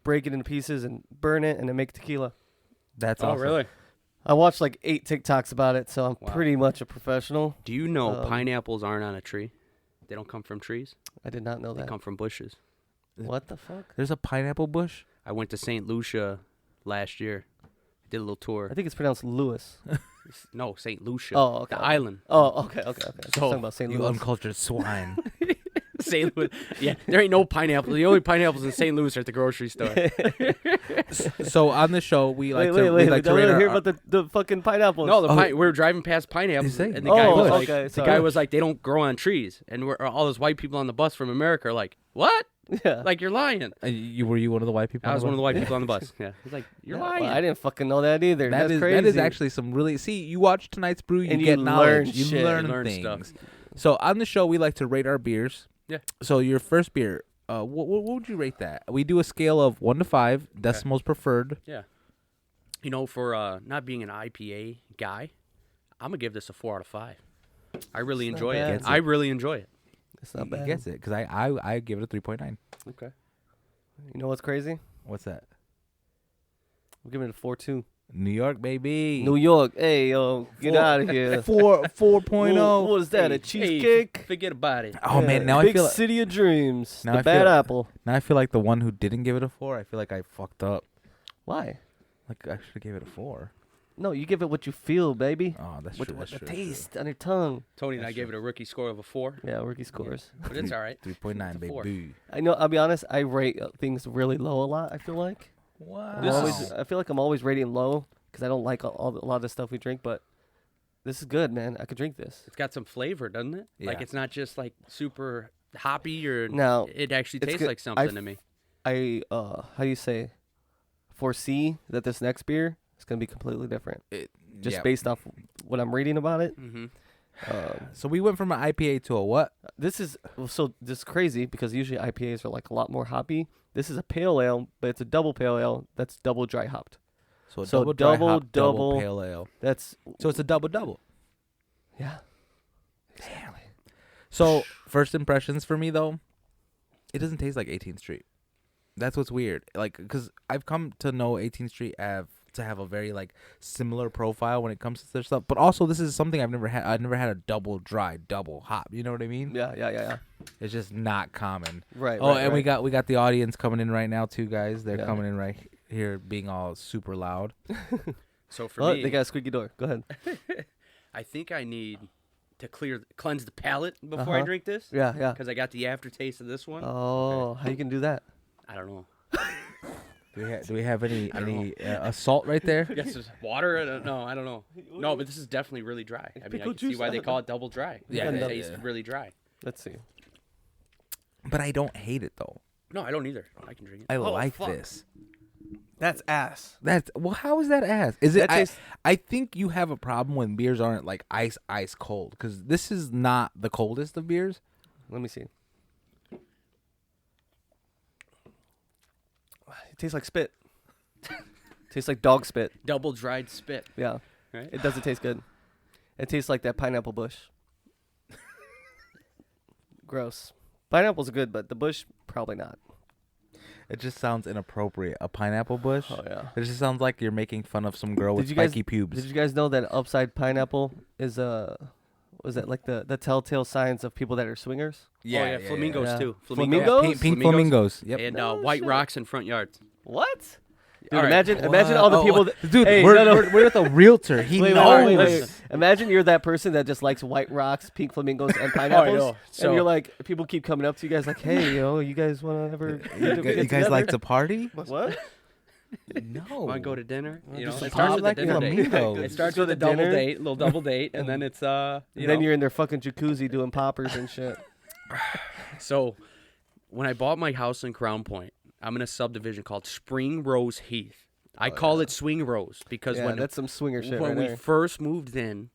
break it into pieces and burn it and then make tequila. That's Oh, awesome. really? I watched like 8 TikToks about it, so I'm Wow. pretty much a professional. Do you know Um, pineapples aren't on a tree? They don't come from trees. I did not know They that. come from bushes. What the fuck? There's a pineapple bush. I went to St. Lucia last year. Did a little tour. I think it's pronounced Lewis. No, St. Lucia. Oh, okay. The island. Oh, okay. I was So, talking about St. You Louis. uncultured swine. St. Louis. Yeah, there ain't no pineapple. The only pineapples in St. Louis are at the grocery store. So on the show, we like wait, to wait. we like I to don't rate want to hear our, about the fucking pineapples. No, Oh. we were driving past pineapples, Is it? and the guy Oh, was like, okay, the sorry. guy was like, they don't grow on trees, and we're all those white people on the bus from America are like, what? Yeah. Like you're lying. were you one of the white people? I on was the one of the bus? white people on the bus. Yeah, he's like, you're Yeah, lying. well, I didn't fucking know that either. That That's is crazy. that is actually some really. See, you watch tonight's brew, you And you get learn knowledge, you shit. learn You learn things. stuff. So on the show, we like to rate our beers. Yeah. So your first beer, what would you rate that? We do a scale of 1 to 5, decimals preferred. Yeah. You know, for not being an IPA guy, I'm gonna give this a 4 out of 5. I really It's not enjoy bad. it. I really enjoy it. It's not He bad. gets it because I give it a 3.9. Okay. You know what's crazy? What's that? We're giving it a 4.2. New York, baby. New York. Hey, yo, get out of here. 4.0. What is that? A Hey, cheesecake? forget about it. Oh man, now Big I feel city of dreams. Now The I bad feel- apple. now I feel like the one who didn't give it a 4. I feel like I fucked up. Why? Like I should have gave it a 4. No, you give it what you feel, baby. Oh, that's With true. the That's true. taste on your tongue. Tony and I That's gave it a rookie score of a 4, Yeah, rookie scores. but it's all right. 3.9, It's a 4. baby. I know. I'll be honest. I rate things really low a lot. I feel like. Wow. I feel like I'm always rating low because I don't like a lot of the stuff we drink. But this is good, man. I could drink this. It's got some flavor, doesn't it? Like Yeah. it's not just like super hoppy or Now, it actually it's tastes good. like something to me. I how do you say? Foresee that this next beer is gonna be completely different, just Yeah. based off what I'm reading about it. Mm-hmm. So we went from an IPA to a what? This is crazy because usually IPAs are like a lot more hoppy. This is a pale ale, but it's a double pale ale that's double dry hopped. So a So double dry hop, double- pale ale. That's So it's a double. yeah. So first impressions for me though, it doesn't taste like 18th Street. That's what's weird. Like, cause I've come to know 18th Street to have a very like similar profile when it comes to their stuff. But also, this is something I've never had. I've never had a double dry, double hop. You know what I mean? Yeah. It's just not common. Right. Oh, right, and right. we got the audience coming in right now too, guys. They're Yeah. coming in right here, being all super loud. So for Oh, me, they got a squeaky door. Go ahead. I think I need to cleanse the palate before I Uh-huh. drink this Yeah. because I got the aftertaste of this one. Oh, how you can do that? I don't know. Do we have any salt right there? Yes, there's water. I don't know. No, but this is definitely really dry. I mean, I pickle can see juice why they out. call it double dry. Yeah, it yeah, tastes yeah. really dry. Let's see. But I don't hate it though. No, I don't either. I can drink it. I Oh, like fuck. this. That's ass. That's well. How is that ass? Is it? That tastes- I think you have a problem when beers aren't like ice cold because this is not the coldest of beers. Let me see. It tastes like spit. Tastes like dog spit. Double dried spit. Yeah. Right? It doesn't taste good. It tastes like that pineapple bush. Gross. Pineapple's good, but the bush probably not. It just sounds inappropriate. A pineapple bush. Oh yeah. It just sounds like you're making fun of some girl with Did you guys- spiky pubes. Did you guys know that upside pineapple is was that like the telltale signs of people that are swingers? Yeah, flamingos Yeah. too. Flamingos? Pink flamingos. Yep. And No white shit. rocks in front yards. What? Dude, All right. imagine all the Wow. people Oh, that, dude, Hey, we're, no, no. we're with a realtor. He Wait, knows. wait. Imagine you're that person that just likes white rocks, pink flamingos, and pineapples. know. So- and you're like, people keep coming up to you guys like, hey, you guys want to ever You guys like to party? What? No. Want to go to dinner? You know, just it pop starts with like a dinner date. flamingos. It starts Go with to a double dinner. date, little double date, and then it's And you then know. you're in their fucking jacuzzi doing poppers and shit. So, when I bought my house in Crown Point, I'm in a subdivision called Spring Rose Heath. I call it swing rows because Yeah, that's some swinger shit when right we there. first moved in,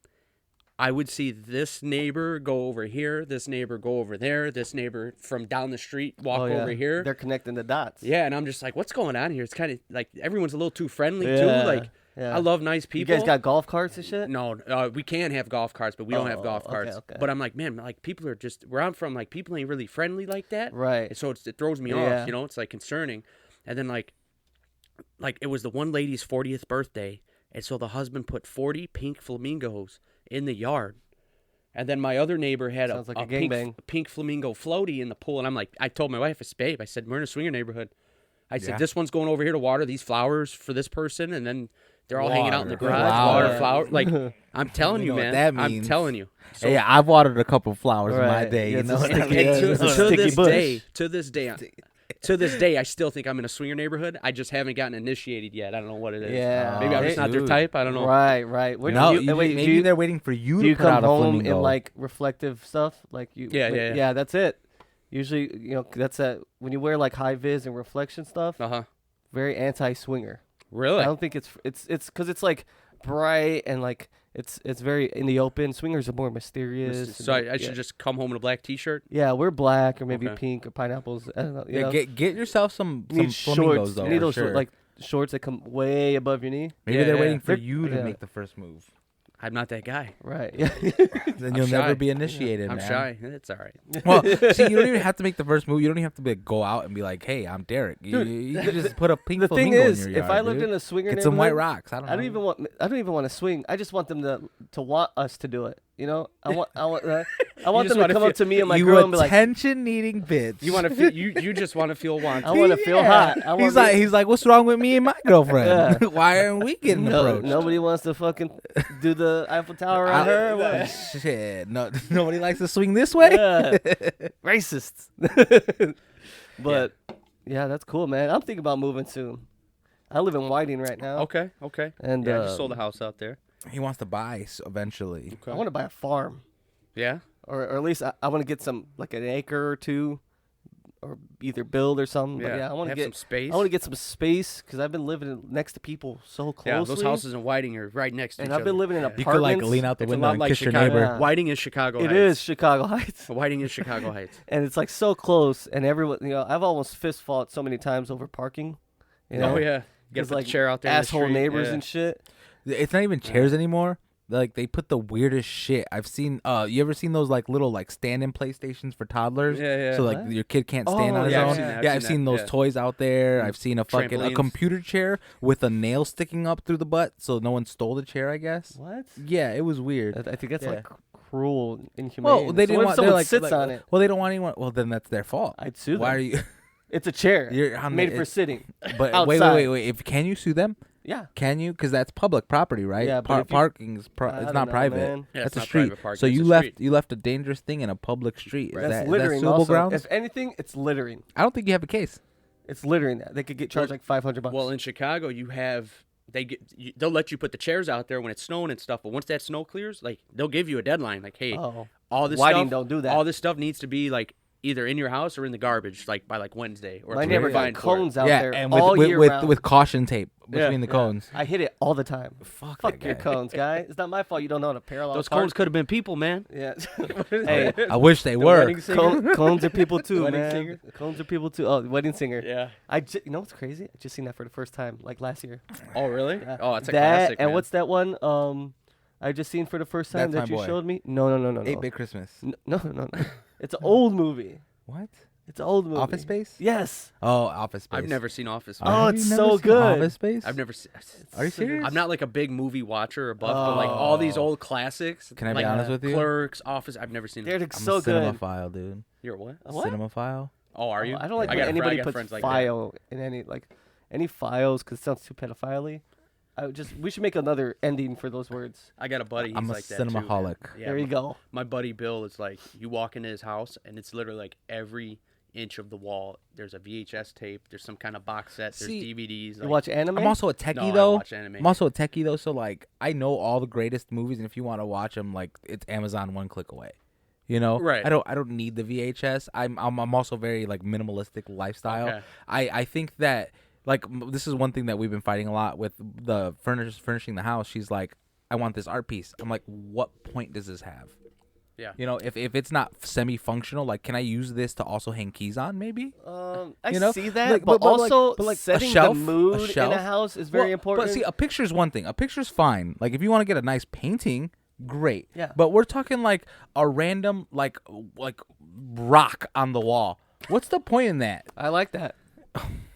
I would see this neighbor go over here, this neighbor go over there, this neighbor from down the street walk over here. They're connecting the dots. Yeah, and I'm just like, what's going on here? It's kind of like everyone's a little too friendly too. Yeah, Like, yeah. I love nice You people. guys got golf carts and shit? No, we can have golf carts, but we don't have golf okay, carts. okay. But I'm like, man, like people are just where I'm from. Like people ain't really friendly like that. Right. And so it throws me Yeah. off. You know, it's like concerning. And then like it was the one lady's 40th birthday, and so the husband put 40 pink flamingos in the yard. And then my other neighbor had Sounds like a pink, gangbang. pink flamingo floaty in the pool, and I'm like, I told my wife, I said, babe, I said, we're in a swinger neighborhood. I said, this one's going over here to water these flowers for this person, and then they're all hanging out in the Water. garage, Flower. water flowers. Like, I'm telling You you, know what man. that I'm means. telling you. So, Hey, I've watered a couple flowers in my Right. day. Yeah, You it's know a what I sticky- mean? yeah, to, it's a to sticky this bush. day, to this day, I still think I'm in a swinger neighborhood. I just haven't gotten initiated yet. I don't know what it is. Yeah. Maybe I'm just not their Dude. type. I don't know. Right, right. Where No, do you, wait, maybe do you, they're waiting for you do to you put come out a home flamingo. in like reflective stuff? Like you Yeah. that's it. Usually, that's that when you wear like high vis and reflection stuff, Uh huh. very anti-swinger. Really? I don't think it's cuz it's like bright and like it's very in the open. Swingers are more mysterious. So and, I should just come home in a black T-shirt. Yeah, we're black or maybe Okay. pink or pineapples. I don't know. You Yeah, know? get yourself some You need flamingos shorts. though. You need for those sure. like shorts that come way above your knee. Maybe Yeah, they're yeah. waiting for They're- you to yeah. make the first move. I'm not that guy. Right. Yeah. Then I'm you'll shy. never be initiated. I'm man. shy. It's all right. Well, see, you don't even have to make the first move. You don't even have to go out and be like, "Hey, I'm Derek." You, Dude, you can just put a pink The thing flamingo is, in your if yard, I lived dude. in a swinger Get some white neighborhood, rocks. I don't I don't know. even want to swing. I just want them to want us to do it. You know, I want I want just them to wanna come feel- up to me and my you girl and be like, attention-needing bitch. You want to feel? You just want to feel wanted. I want to feel hot. I want He's like, what's wrong with me and my girlfriend? Why aren't we getting approached? nobody wants to fucking do the Eiffel Tower on her. What? Shit, no, nobody likes to swing this way. Yeah. Racists. But yeah, that's cool, man. I'm thinking about moving soon. I live in Whiting right now. Okay. And Yeah, I just sold a house out there. He wants to buy eventually. Okay. I want to buy a farm. Yeah. Or at least I want to get some like an acre or two, or either build or something. But yeah, I want to have get some space. I want to get some space because I've been living next to people so closely. Yeah, those houses in Whiting are right next to and each I've been other. living in You apartments. could like lean out the It's a window lot and like kiss your Chicago. neighbor. Yeah. Whiting is Chicago It Heights. is Chicago Heights, Whiting is Chicago Heights. and it's like so close. And everyone, I've almost fist fought so many times over parking. You know? Oh yeah. You There's got like the chair out there. in the asshole street. neighbors Yeah. and shit. It's not even chairs anymore. Like they put the weirdest shit. I've seen. You ever seen those like little like stand-in PlayStations for toddlers? Yeah. So like What? your kid can't stand Oh, on his yeah, I've own. seen that, Yeah, I've I've seen seen that, those yeah. toys out there. I've seen a fucking a Trampolines. computer chair with a nail sticking up through the butt, so no one stole the chair. I guess. What? Yeah, it was weird. I think that's Yeah. like cruel, inhumane. Well, they So didn't what if want. someone They're like, sits like- on it. Well, they don't want anyone. Well, then that's their fault. I'd sue them. Why are you? It's a chair. You're on made the- for sitting. But outside. wait. If can you sue them? Yeah. Can you? Because that's public property, right? Yeah, but if you- parking's I it's don't not know, private. man. Yeah, That's it's a not street. private parking, So it's you a left street. a dangerous thing in a public street. Is That's that littering. suable Also, grounds? if anything, it's littering. I don't think you have a case. It's littering. They could get charged like $500. Well, in Chicago, you have they'll let you put the chairs out there when it's snowing and stuff. But once that snow clears, like they'll give you a deadline. Like, hey, all this Whiting stuff, don't do that. all this stuff needs to be like either in your house or in the garbage, like by like Wednesday or My it's neighbor got fined for it. cones out yeah, there and all year round. with caution tape Yeah. between the cones. I hit it all the time. Fuck Fuck that your guy. cones, guy. It's not my fault you don't know how to parallel Those park. cones could have been people, man. Yeah. Hey, I wish they The were. wedding singer. cones are people too, Wedding man. singer? Cones are people too. Oh, wedding singer. Yeah. You know what's crazy? I just seen that for the first time, like last year. Oh, really? Yeah. Oh, it's a that classic. and man. what's that one? I just seen for the first time That's that My you Boy. showed me. No. 8-Bit Christmas. No. It's an old movie. What? It's an old movie. Office Space? Yes. Oh, Office Space. I've never seen Office. Oh, Have it's you never so seen good. Office Space? I've never seen. Are you serious? I'm not like a big movie watcher or buff, but like all these old classics. Can I be like honest with you? Clerks, Office. I've never seen them. They're I'm so a good. cinemaphile, dude. You're what? What? Cinemaphile. Oh, are you? I don't like I when got anybody got puts friends like that. file in any files because it sounds too pedophile-y. We should make another ending for those words. I got a buddy. He's I'm a like that too, man. cinemaholic. Yeah, There you go. My buddy Bill is like, you walk into his house and it's literally like every inch of the wall. There's a VHS tape. There's some kind of box set. There's See, DVDs. You Like, watch anime? I'm also a techie No, I though. watch anime. I'm also a techie though, so like I know all the greatest movies, and if you want to watch them, like it's Amazon one click away. You know, Right. I don't need the VHS. I'm also very like minimalistic lifestyle. Okay. I think that like this is one thing that we've been fighting a lot with the furnishing the house. She's like, I want this art piece. I'm like, what point does this have? Yeah. You know, if it's not semi-functional, like, can I use this to also hang keys on, maybe? I You know? see that, Like, but, also but like a setting shelf- the a mood in shelf? a house is very important. But see, a picture's one thing. A picture's fine. Like, if you want to get a nice painting, great. Yeah. But we're talking like a random like rock on the wall. What's the point in that? I like that.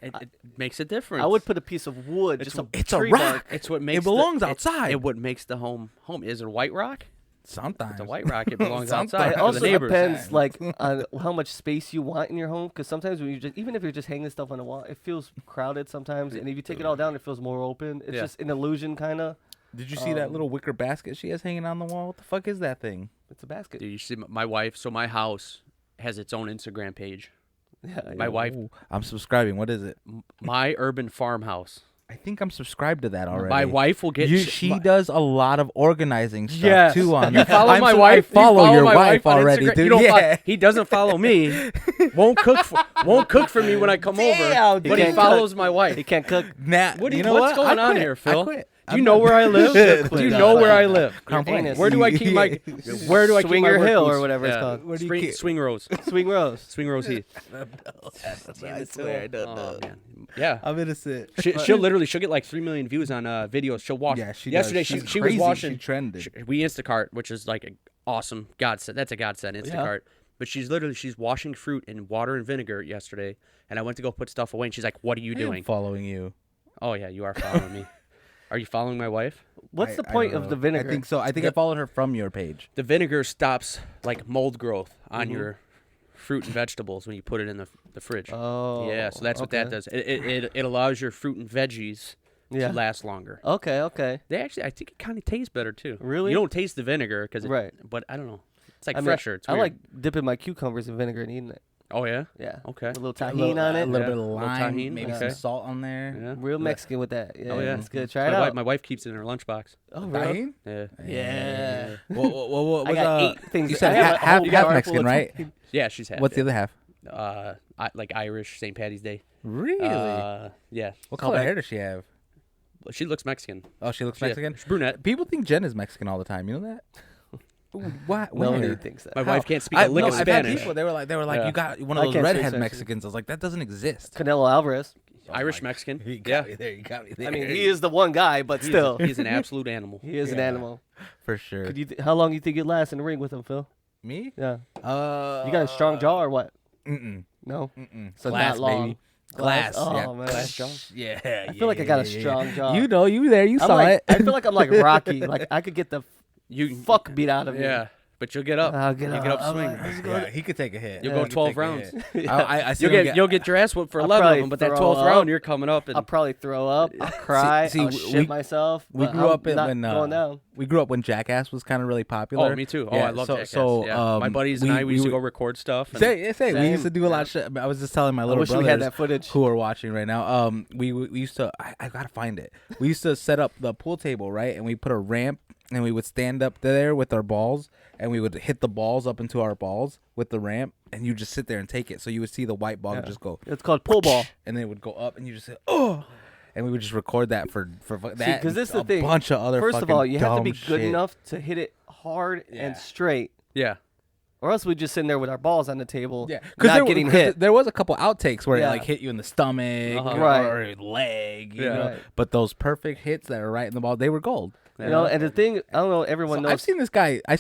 It makes a difference. I would put a piece of wood, just a It's a tree rock. bark. It's what makes It belongs the, outside. It what makes the home. Is it a white rock? Sometimes It's a white rock. It belongs Sometimes. outside It for also the neighbors. depends, like, on how much space you want in your home. Because sometimes when you just, even if you're just hanging stuff on the wall, it feels crowded sometimes. And if you take it all down, it feels more open. It's Yeah. just an illusion, kind of. Did you see that little wicker basket she has hanging on the wall? What the fuck is that thing? It's a basket. Dude, you see my wife. So my house has its own Instagram page. Yeah, My wife, Ooh, I'm subscribing. What is it? my urban farmhouse. I think I'm subscribed to that already. My wife will get. She does a lot of organizing stuff Yes. too on You that. follow my I wife. You follow your my wife on already, Instagram. dude. You don't Yeah. he doesn't follow me. Won't cook for me when I come Damn, over. dude. But He he can't follows my wife. He can't cook. Nah, What do you you- know what's what? going I on quit. here, I Phil? quit. Do you know where I live? Do you know where I live? Anus. Where do I keep my? Where do I keep my Swinger work Hill boots? or whatever it's Yeah. called. Where do you Spring, keep- Swing Rose. Swing Rose. Swing Rose Heath. I swear, Oh man. Yeah. I'm innocent. She'll get like 3 million views on videos. She'll wash. Yeah, she does. Yesterday She's she was crazy. washing. She trended. We Instacart, which is like an awesome godsend. That's a godsend, Instacart. But she's washing fruit in water and vinegar yesterday, and I went to go put stuff away, and she's like, "What are you I am doing?" following you. Oh yeah, you are following me. Are you following my wife? What's the I point don't of know. the vinegar? I think so. I think I followed her from your page. The vinegar stops like mold growth on your fruit and vegetables when you put it in the fridge. Oh. Yeah, so that's what that okay. does. It allows your fruit and veggies Yeah. to last longer. Okay, okay. They actually, I think it kind of tastes better too. Really? You don't taste the vinegar because Right. But I don't know. It's like I mean, fresher. It's I weird. like dipping my cucumbers in vinegar and eating it. Oh yeah. Yeah. Okay. A little A tahini little, on it. a little Yeah. bit of Little lime, tahini, maybe okay. some salt on there. Yeah. Real Mexican with that. Yeah, Oh, yeah. it's good. Try it out. My wife keeps it in her lunchbox. Oh, really? Tahini? Yeah. Yeah. What I was, got 8 things. You said I have a half whole jar full Mexican, of right? tahini. Yeah, she's half. What's the other half? Like Irish St. Patty's Day. Really? Yeah. What color hair does she have? She looks Mexican. Oh, she looks Yeah, Mexican. she's brunette. People think Jen is Mexican all the time. You know that? Why? Nobody Where? thinks that. My wife can't speak a lick of I've had Spanish. people. They were like, Yeah. you got one of I those can't speak redhead Spanish. Mexicans. I was like, that doesn't exist. Canelo Alvarez. Irish Mexican. You Yeah. got me there. You got me there. I mean, he is the one guy, but still, He's an absolute animal. he is an Yeah. animal. for sure. Could you? How long you think you'd last in the ring with him, Phil? Me? Yeah. You You got a strong jaw or what? Mm-mm. No. Mm-mm. So Glass, not long. baby. Glass. Oh yeah. man, Glass strong. Yeah. I feel like I got a strong jaw. You know, you there. You I'm saw like, it. I feel like I'm like Rocky. Like I could get the You fuck beat out of me. Yeah, but you'll get up. I'll get you up. get up I'm swing. like, let's go. Yeah, he could take a hit. You'll Yeah. go He could 12 take a rounds. hit. I see You'll him get your ass whooped for I'll 11 of probably them, but that throw 12th up. round you're coming up and I'll probably throw up. I'll cry. see, I'll we- shit myself. we but grew I'm up in not when going down. we grew up when Jackass was kind of really popular. Oh, me too. Oh, Yeah, I love so, Jackass. So yeah. My buddies and I, we used to go record stuff. And Say, we Same. used to do a lot of shit. I was just telling my I little wish we brothers had that footage. who are watching right now. We used to. I gotta find it. We used to set up the pool table, right, and we put a ramp, and we would stand up there with our balls, and we would hit the balls up into our balls with the ramp, and you just sit there and take it. So you would see the white ball Yeah. just go, It's called pull ball. and then it would go up, and you just say, oh. And we would just record that for that. Because this is the and thing. A bunch of other. First of fucking all, you have to be dumb good shit. enough to hit it hard Yeah. and straight, yeah. or else we just sitting there with our balls on the table, Yeah, not getting hit. There was a couple outtakes where it Yeah. like hit you in the stomach Uh-huh. Right. or leg, you Yeah. know. Right. But those perfect hits that are right in the ball, they were gold. You know, and the thing, I don't know, everyone So knows. I've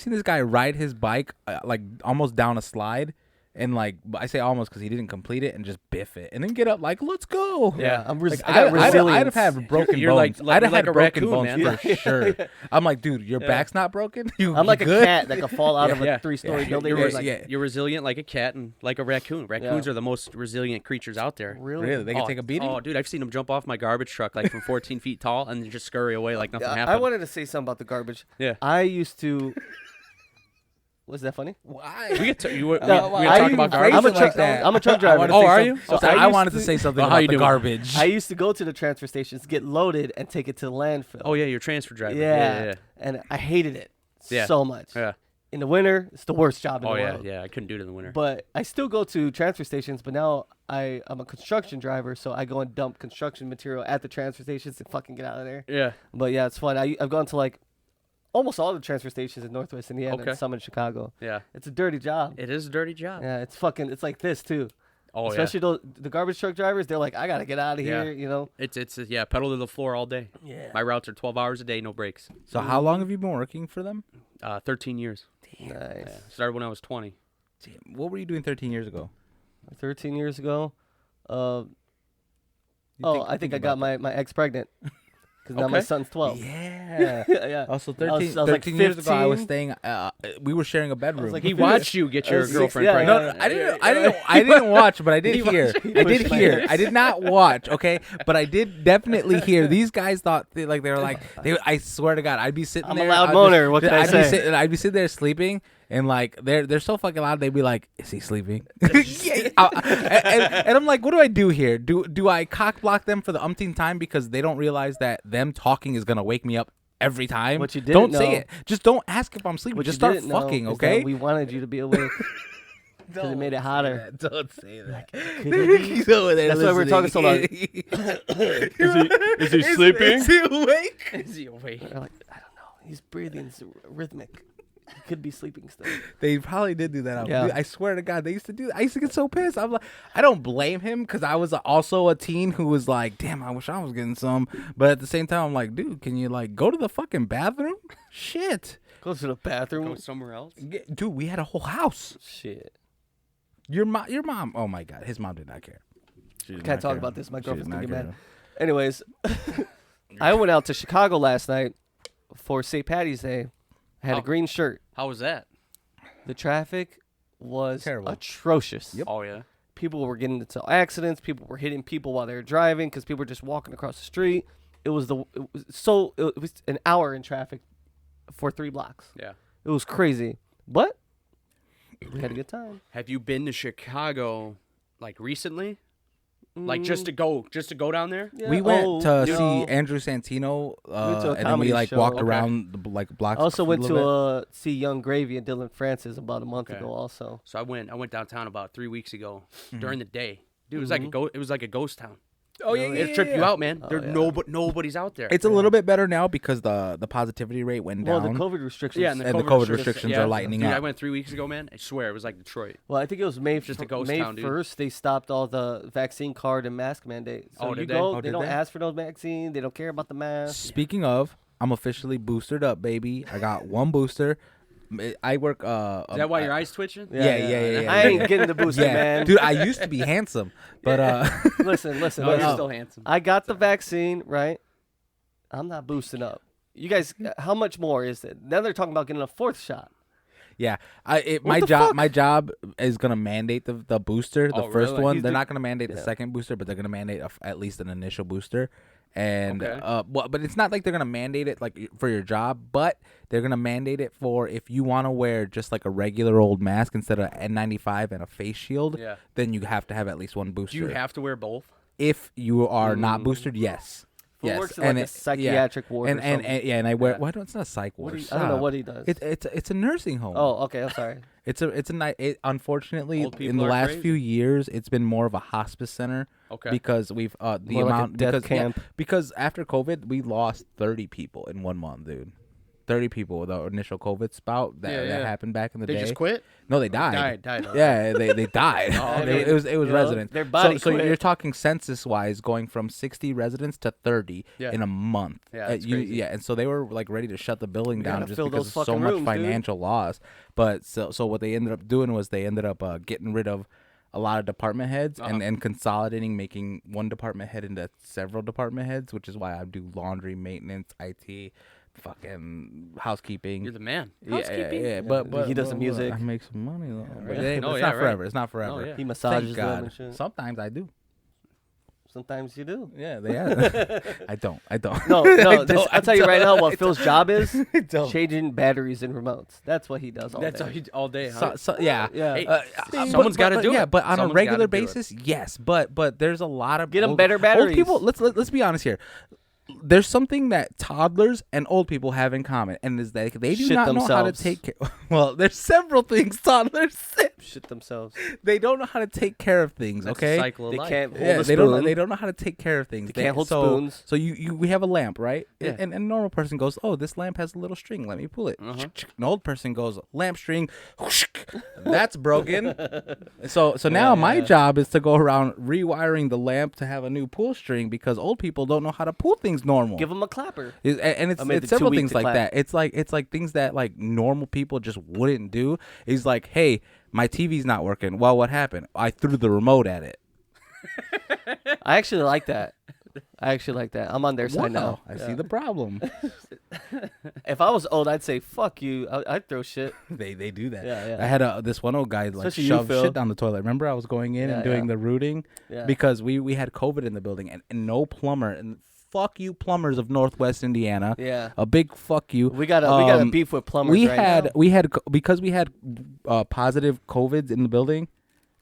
seen this guy ride his bike like almost down a slide, and like I say almost because he didn't complete it and just biff it, and then get up like let's go. Yeah. I'm Like, I got resilience. I'd have had broken You're like- bones. like- I'd have you're like had a broken raccoon, bones man. for sure. I'm like, dude, your back's not broken. I'm like you a good? cat that could fall out of a Yeah. 3-story Yeah. building. You're, where res- it's like, yeah. you're resilient like a cat and like a raccoon. Raccoons Yeah. are the most resilient creatures out there. Really, they can take a beating. Oh, dude, I've seen them jump off my garbage truck like from 14 feet tall and then just scurry away like nothing I happened. wanted to say something about the garbage. Yeah. I used to. Was that funny? Why? We get to, you, we, No, we I talk even about phrase garbage. I'm a it truck. like that. I'm a truck I driver. wanted Oh, to say are some- you? So I used wanted to- to say something Well, how about you the doing? garbage. I used to go to the transfer stations, get loaded, and take it to the landfill. Oh, yeah, you're a transfer driver. yeah. Yeah. And I hated it Yeah. so much. Yeah. In the winter, it's the worst job in Oh, the yeah. world. Yeah. I couldn't do it in the winter. But I still go to transfer stations, but now I'm a construction driver, so I go and dump construction material at the transfer stations and fucking get out of there. Yeah. But yeah, it's fun. I've gone to like almost all the transfer stations in Northwest Indiana Okay. and some in Chicago. Yeah. It's a dirty job. It is a dirty job. Yeah, it's like this too. Oh, Especially the garbage truck drivers, they're like, I gotta get out of Yeah. here, you know. It's yeah, pedal to the floor all day. Yeah. My routes are 12 hours a day, no breaks. So how long have you been working for them? 13 years. Nice. Yeah. Started when I was 20. Damn, what were you doing 13 years ago? 13 years ago. You I think I got about my ex pregnant. Because now my Okay. son's 12. Yeah. Yeah. Also, I was 13 like years ago, I was 15. staying. We were sharing a bedroom. like, He watched you get your was girlfriend 6, yeah, pregnant. yeah. No, I didn't watch, but I did hear. I did pushed my hear. ears. I did not watch. Okay, but I did definitely hear. These guys thought they were like. I swear to God, I'd be sitting I'm a there. loud I'd moaner, what can I say? I'd be sitting there sleeping, and like they're so fucking loud. They'd be like, "Is he sleeping?" and I'm like, "What do I do here? Do I cock block them for the umpteenth time because they don't realize that them talking is gonna wake me up every time? What you didn't don't say know- it. Just don't ask if I'm sleeping. What Just you start didn't know fucking, is okay? that we wanted you to be awake. Because it made it hotter. Don't say that. He's That's why we're talking so long. Is he sleeping? Is he awake? Is he awake? They're like, I don't know. He's breathing rhythmic. He could be sleeping still. They probably did do that. Yeah. I swear to God, they used to do that. I used to get so pissed. I'm like, I don't blame him because I was also a teen who was like, damn, I wish I was getting some. But at the same time, I'm like, dude, can you like go to the fucking bathroom? Shit. Go to the bathroom. Go somewhere else? Dude, we had a whole house. Shit. Your mom. Oh my God, his mom did not care. She did Can't not talk care. about this. My She girlfriend's did gonna not get care. mad. Anyways, I went out to Chicago last night for St. Patty's Day. I had Oh. a green shirt. How was that? The traffic was Terrible. atrocious. Yep. Oh, yeah. People were getting into accidents. People were hitting people while they were driving because people were just walking across the street. It was an hour in traffic for 3 blocks. Yeah. It was crazy, but we had a good time. Have you been to Chicago, like, recently? Like, just to go down there? Yeah. We went Oh, to you see know, Andrew Santino, went to a and then we comedy like show. walked Okay. around the like blocks. I also a went little bit. to see Young Gravy and Dylan Francis about a month Okay. ago. Also, So I went downtown about 3 weeks ago Mm-hmm. during the day. Dude, it was like a ghost town. Oh yeah, It tripped you out, man. There yeah. nobody's out there. It's a little bit better now because the positivity rate went well, down. the COVID restrictions. yeah, and the and the COVID, COVID restrictions, restrictions yeah. are lightening Dude, up. I went 3 weeks ago, man. I swear it was like Detroit. Well, I think it was May. Just a fir- ghost May town, dude. 1st, they stopped all the vaccine card and mask mandates. So Oh, you did they? go, Oh, they did don't they? ask for no vaccine. They don't care about the mask. Speaking of, I'm officially boosted up, baby. I got 1 booster. I work. Is that why your eyes twitching? Yeah. I ain't getting the booster, Yeah, man. dude. I used to be handsome, but Listen. No, you're listen. still handsome. I got the vaccine, right? I'm not boosting up. You guys, how much more is it? Now they're talking about getting a 4th shot. yeah. What My the job. fuck? My job is gonna mandate the booster, the Oh, first really? one. He's They're the- not gonna mandate the yeah. second booster, but they're gonna mandate at least an initial booster. And Okay. but it's not like they're gonna mandate it like for your job, but they're gonna mandate it for if you want to wear just like a regular old mask instead of N95 and a face shield. Yeah. Then you have to have at least 1 booster. Do you have to wear both? If you are not boosted, yes. Who Yes, works in like a psychiatric ward and, or and, something? and yeah, and I wear. Yeah. Why don't it's not a psych What ward? do you- I don't know Stop. what he does. It's a nursing home. Oh, okay. I'm sorry. It's a night. Unfortunately, Old in people the are last crazy. few years, it's been more of a hospice center. Okay. Because we've the More like a amount death because yeah, camp. because after COVID, we lost 30 people in 1 month, dude. 30 people with the initial COVID spout that Yeah, yeah. happened back in the They day. just quit? No, they died. Died. Yeah, they died. Oh, okay. It was You know, residents. their body so quit. you're talking census wise, going from 60 residents to 30 Yeah. in a month. Yeah, that's crazy. Yeah, and so they were like ready to shut the building We down gotta just fill because those of so fucking much rooms, dude. financial loss. But so what they ended up doing was they ended up getting rid of a lot of department heads and consolidating, making one department head into several department heads, which is why I do laundry, maintenance, IT, fucking housekeeping. You're the man. Yeah. But He does the but music. I make some money though. But right. it ain't- No, it's yeah, not right. forever. It's not forever. No, yeah. He massages Thank them God. and shit. Sometimes I do. Sometimes you do. Yeah, they have. I don't. No, I'll tell you right now what Phil's job is. don't. Changing batteries and remotes. That's what he does all That's day. all day, huh? Yeah. Yeah. Hey, someone's got to do it. Yeah, but on a Someone's regular gotta do it. basis, yes. But there's a lot of Get 'em old- better Old batteries. people. Let's be honest here. There's something that toddlers and old people have in common, and is that they do Shit not know how to themselves. take care. Well, there's several things toddlers shit themselves. They don't know how to take care of things. That's Okay. a cycle of They life. can't hold Yeah, a they spoon. don't know how to take care of things. They can't hold so, spoons. So we have a lamp, right? Yeah. And a normal person goes, "Oh, this lamp has a little string. Let me pull it." Uh-huh. An old person goes, "Lamp string, that's broken." So now my job is to go around rewiring the lamp to have a new pull string because old people don't know how to pull things normal. Give them a clapper. And I made it's the several 2 week things to like clap. that. It's like things that like normal people just wouldn't do. He's like, "Hey, my TV's not working." Well, what happened? I threw the remote at it. I actually like that. I'm on their side now. I see the problem. If I was old, I'd say fuck you. I'd throw shit. They do that. Yeah. I had this one old guy like Especially you, shove Phil. shit down the toilet. Remember, I was going in and Yeah, doing yeah. the rooting Yeah. because we had COVID in the building and no plumber. And fuck you, plumbers of Northwest Indiana. Yeah. A big fuck you. We got a beef with plumbers We right had now. because we had positive COVIDs in the building.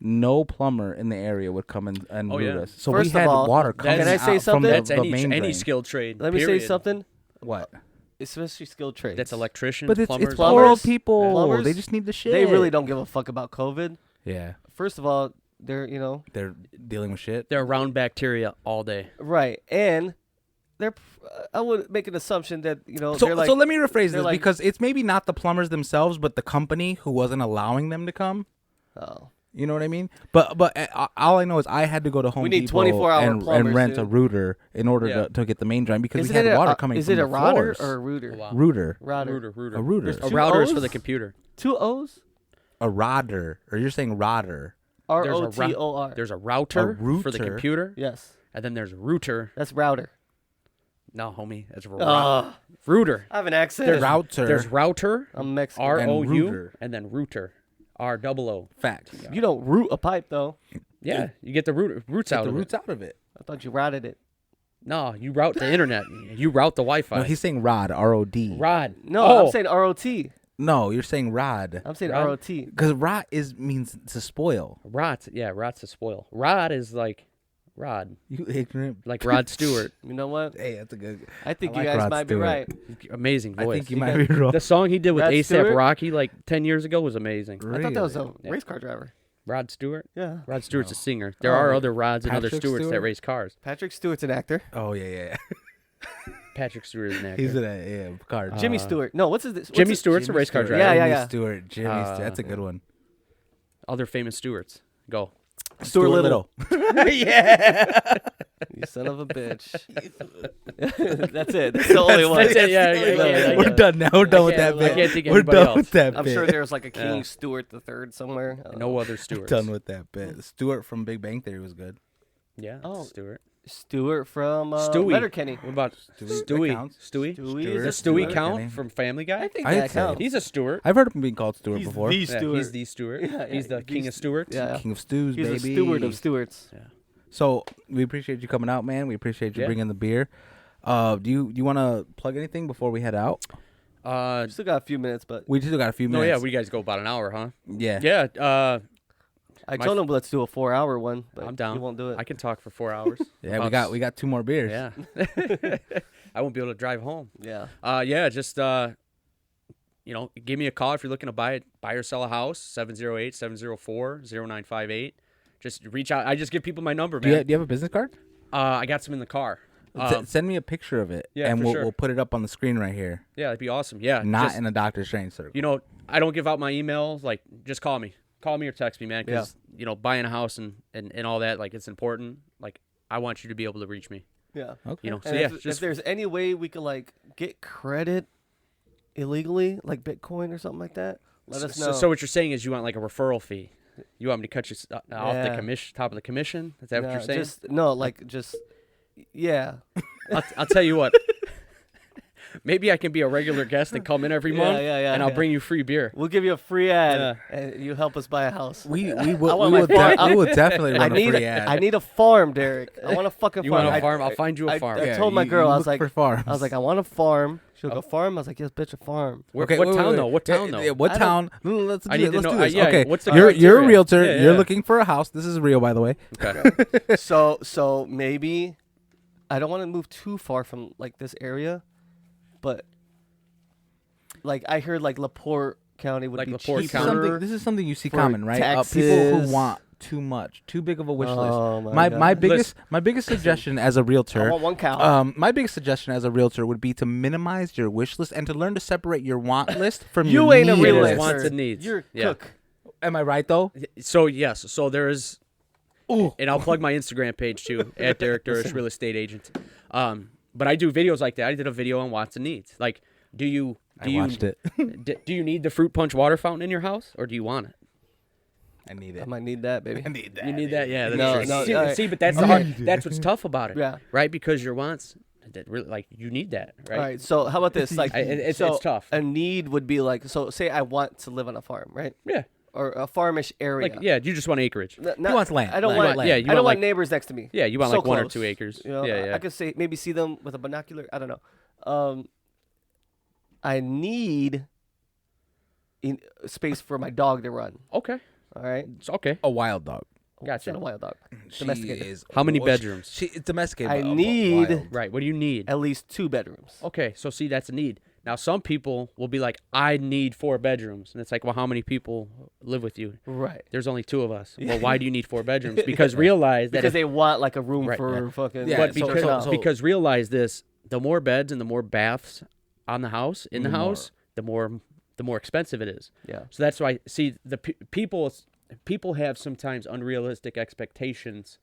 No plumber in the area would come and Oh, root yeah. us. So First we of had all, water coming can I say out from something? That's the any main any drain. skilled trade. Let me say period. something. What? Especially skilled trades. That's electricians, But it's plumbers. poor old Plumbers. people. Plumbers, They just need the shit. They really don't give a fuck about COVID. Yeah, First of all, they're they're dealing with shit. They're around bacteria all day. right, and they're. I would make an assumption that So, they're like. so let me rephrase they're this like- because it's maybe not the plumbers themselves, but the company who wasn't allowing them to come. Oh. You know what I mean? But all I know is I had to go to Home We need Depot 24-hour and plumbers, rent a dude. router in order Yeah. to get the main drain because Isn't we had it water a, coming is from it a the router floors. or a router? Oh, wow. Router? Router. A router. There's A two router is for O's? the computer. 2 O's? A rodder. Or you're saying rodder. ROTOR. There's a router for the router? computer, Yes. and then there's router. That's router. No, homie, that's Ugh. router. I have an accent. There's Router. There's router, I'm Mexican. ROU, router. and then router, ROO. Fact. You don't root a pipe, though. Yeah, you get the roots Get out the of roots it. out of it. I thought you routed it. No, you route the internet. You route the Wi-Fi. No, he's saying rod. R-O-D. Rod. No, Oh, I'm saying ROT. No, you're saying rod. I'm saying Rod? ROT. Because rot means to spoil. rot. Yeah, rot's a spoil. Rod is like Rod, You ignorant. like Rod Stewart. You know what? Hey, that's a good. I think I you like guys Rod might be Stewart. right. Amazing I voice. think you might be wrong. The song he did with Rod ASAP Stewart? Rocky like 10 years ago was amazing. I thought that was a Really? race car driver. Rod Stewart? Yeah. Rod Stewart's a singer. There are other Rods and other Patrick Stewarts that Stewart? race cars. Patrick Stewart's an actor. Oh yeah. Patrick Stewart is an actor. He's in a car. Jimmy Stewart. No, what's his? Jimmy Stewart's a race car driver. Yeah, Jimmy yeah. Stewart. Jimmy Stewart. That's a good one. Other famous Stewarts. Go. Stuart Little. Yeah. You son of a bitch. That's it. That's the only one. That's it. Yeah. We're done now. We're done with that I bit. can't think of We're anybody done else. with that I'm bit. sure there's like a King Yeah. Stewart the Third somewhere. I don't No know. other Stewarts. Done with that bit. Stewart from Big Bang Theory was good. Yeah. Oh. Stewart. Stewart from Stewie. Letterkenny. What about Stewie. Stewie? That counts. Stewie? Stewie Stewart. is Does a Stewie Stewart. count from Family Guy? I think I'd that say. counts. He's a Stewart. I've heard him being called Stewart He's before. the Yeah, Stewart. he's the Stewart. Yeah, He's yeah, the king he's- of Stewarts. Yeah. King of Stews, He's baby. a steward of Stewarts. Yeah. So we appreciate you coming out, man. We appreciate you Yeah. bringing the beer. Do you want to plug anything before we head out? Still got a few minutes, but We still got a few No, minutes. yeah, we guys go about an hour, huh? yeah. Yeah. I My told him let's do a 4-hour one, but I'm down. he won't do it. I can talk for 4 hours. Yeah, About we got 2 more beers. Yeah. I won't be able to drive home. Yeah. Yeah, just give me a call if you're looking to buy or sell a house. 708-704-0958. Just reach out. I just give people my number, Do man. you have a business card? I got some in the car. Send me a picture of it, yeah, and for we'll sure. we'll put it up on the screen right here. Yeah, that'd be awesome. Yeah. Not just, in a Dr. Strange circle. I don't give out my email. Like, just call me. Call me or text me, man. Because, buying a house and all that, like, it's important. Like, I want you to be able to reach me. Yeah. Okay. So And yeah, if just there's any way we could like get credit illegally, like Bitcoin or something like that, let us know. So what you're saying is you want like a referral fee. You want me to cut you off the Yeah. top of the commission? Is that what you're saying? Yeah. I'll tell you what. Maybe I can be a regular guest and come in every month, and I'll bring you free beer. We'll give you a free ad, Yeah. and you help us buy a house. We I will want my farm. we will definitely I run a need free ad. I need a farm, Derek. I want a fucking You farm. want a I- farm? I'll find you a farm. I told my girl, I was look like, for farms. I was like, I want a farm. She'll go farm. I was like, yes, bitch, a farm. What wait, town wait. though? What Yeah, town though? yeah, what I town? Let's do I need it. to Let's know- do this. yeah, Okay. what's the you're a criteria? realtor. Yeah, You're yeah. looking for a house. This is real, by the way. Okay. So maybe I don't want to move too far from like this area, but like I heard like LaPorte County would Like be LaPorte cheaper. County. This is something you see for common, right? People taxes. who want too much, too big of a wish Oh, list. my My God. my biggest suggestion as a I realtor. want one cow. My biggest suggestion as a realtor would be to minimize your wish list and to learn to separate your want list from You your ain't a need real list. wants and needs. You're a Yeah. cook. Am I right though? So yes, so there is, Ooh. and I'll plug my Instagram page too at Derek Durish, real estate agent. But I do videos like that. I did a video on wants and needs. Like, do you watched it. do you need the fruit punch water fountain in your house, or do you want it? I need I it. might need that, baby. I need that. You need that, yeah. No, That's no, see, all right. see, but that's the Okay. hard. That's what's tough about it, Yeah. right? Because your wants, that really, like, you need that, right? All right. So how about this? Like, It's so tough. A need would be like, so say I want to live on a farm, right? Yeah, Or a farmish area. like you just want acreage. Not, wants land. I don't Land. want. Yeah, I you don't want, want like- neighbors next to me. Yeah, you want So like 1 or close. 2 acres. You know, yeah. I could say maybe see them with a binocular. I don't know. I need space for my dog to run. Okay, All right. it's okay. A wild dog. It's Gotcha. not a wild dog. She Domesticated. is. How many well, bedrooms? She it's domesticated. I but need- wild. Right. What do you need? At least 2 bedrooms. Okay, so see, that's a need. Now, some people will be like, I need 4 bedrooms. And it's like, well, how many people live with you? Right. There's only 2 of us. Well, why do you need 4 bedrooms? Because realize that Because if, they want like a room Right, for right. fucking. Yeah, but so- because, so- because realize this, the more beds and the more baths on the house, in the The more. house, the more expensive it is. Yeah. So that's why, see, the people have sometimes unrealistic expectations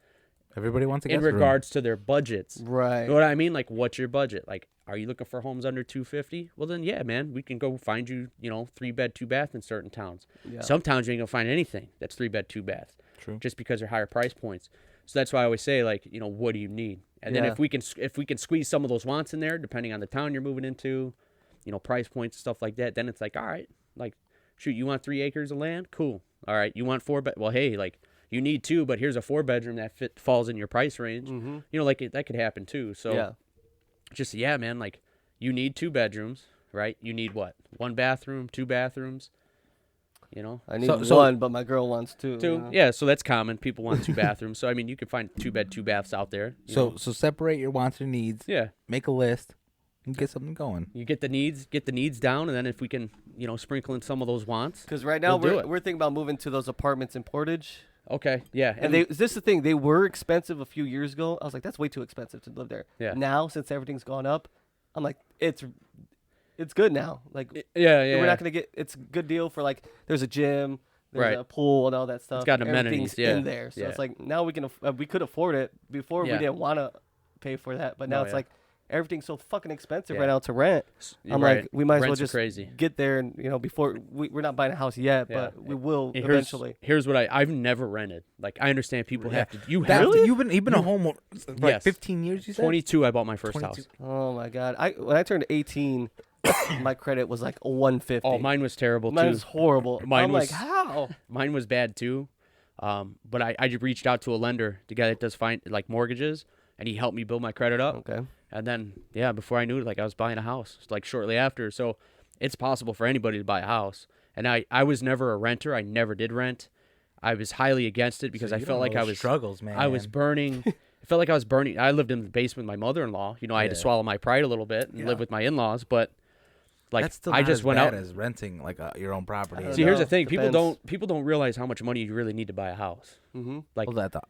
Everybody wants a in guest room. regards to their budgets. Right. You know what I mean? Like, what's your budget? Like, are you looking for homes under 250? Well, then, yeah, man, we can go find you, 3-bed, 2-bath in certain towns. Yeah. Some towns you ain't gonna find anything that's 3-bed, 2-bath. True. Just because they're higher price points. So that's why I always say, like, what do you need? And then Yeah. if we can squeeze some of those wants in there, depending on the town you're moving into, price points, stuff like that, then it's like, all right, like, shoot, you want 3 acres of land? Cool. All right, you want 4 bed? Well, hey, like, you need 2, but here's a 4-bedroom that falls in your price range. Mm-hmm. That could happen too. So Yeah. just, yeah, man, like, you need 2 bedrooms, right? You need what? 1 bathroom, 2 bathrooms, I need So- one, but my girl wants 2. 2. you know? Yeah, so that's common. People want 2 bathrooms. So, I mean, you can find 2-bed, 2-baths out there. you So know. separate your wants and needs. Yeah. Make a list and get something going. You get the needs down, and then if we can, sprinkle in some of those wants. Because right now We'll do we're it. we're thinking about moving to those apartments in Portage. Okay, yeah. And this is the thing, they were expensive a few years ago. I was like, that's way too expensive to live there. Yeah. Now, since everything's gone up, I'm like, it's good now. Like, yeah. we're not gonna get. It's a good deal for like. There's a gym, there's Right. a pool, and all that stuff. got amenities, Everything's yeah. in there, so Yeah. it's like now we can. We could afford it before. Yeah. We didn't want to pay for that, but now No, it's yeah. like everything's so fucking expensive Yeah. right now to rent. You're I'm right. like, we might as well Rents are just crazy. get there, and before we're not buying a house yet, Yeah. but we will And eventually. Here's what I've never rented. Like, I understand people have to. You That- have to. You've been a homeowner for like Yes. 15 years. You said 22. I bought my first 22. house. Oh my god! When I turned 18, my credit was like a 150. Oh, mine was terrible Mine too. was horrible. Mine I'm was- like, how? Mine was bad too. But I just reached out to a lender, the guy that does like mortgages, and he helped me build my credit up. Okay. And then, yeah, before I knew it, like, I was buying a house, like, shortly after. So it's possible for anybody to buy a house. And I was never a renter. I never did rent. I was highly against it because I felt like I was struggles, man. I was burning. I felt like I was burning. I lived in the basement with my mother-in-law. I had to Yeah. swallow my pride a little bit and live with my in-laws. But like, That's still I not just as went bad out. as renting like your own property. I See, don't here's know. the thing: Depends. people don't realize how much money you really need to buy a house. Mm-hmm. Like, What was that?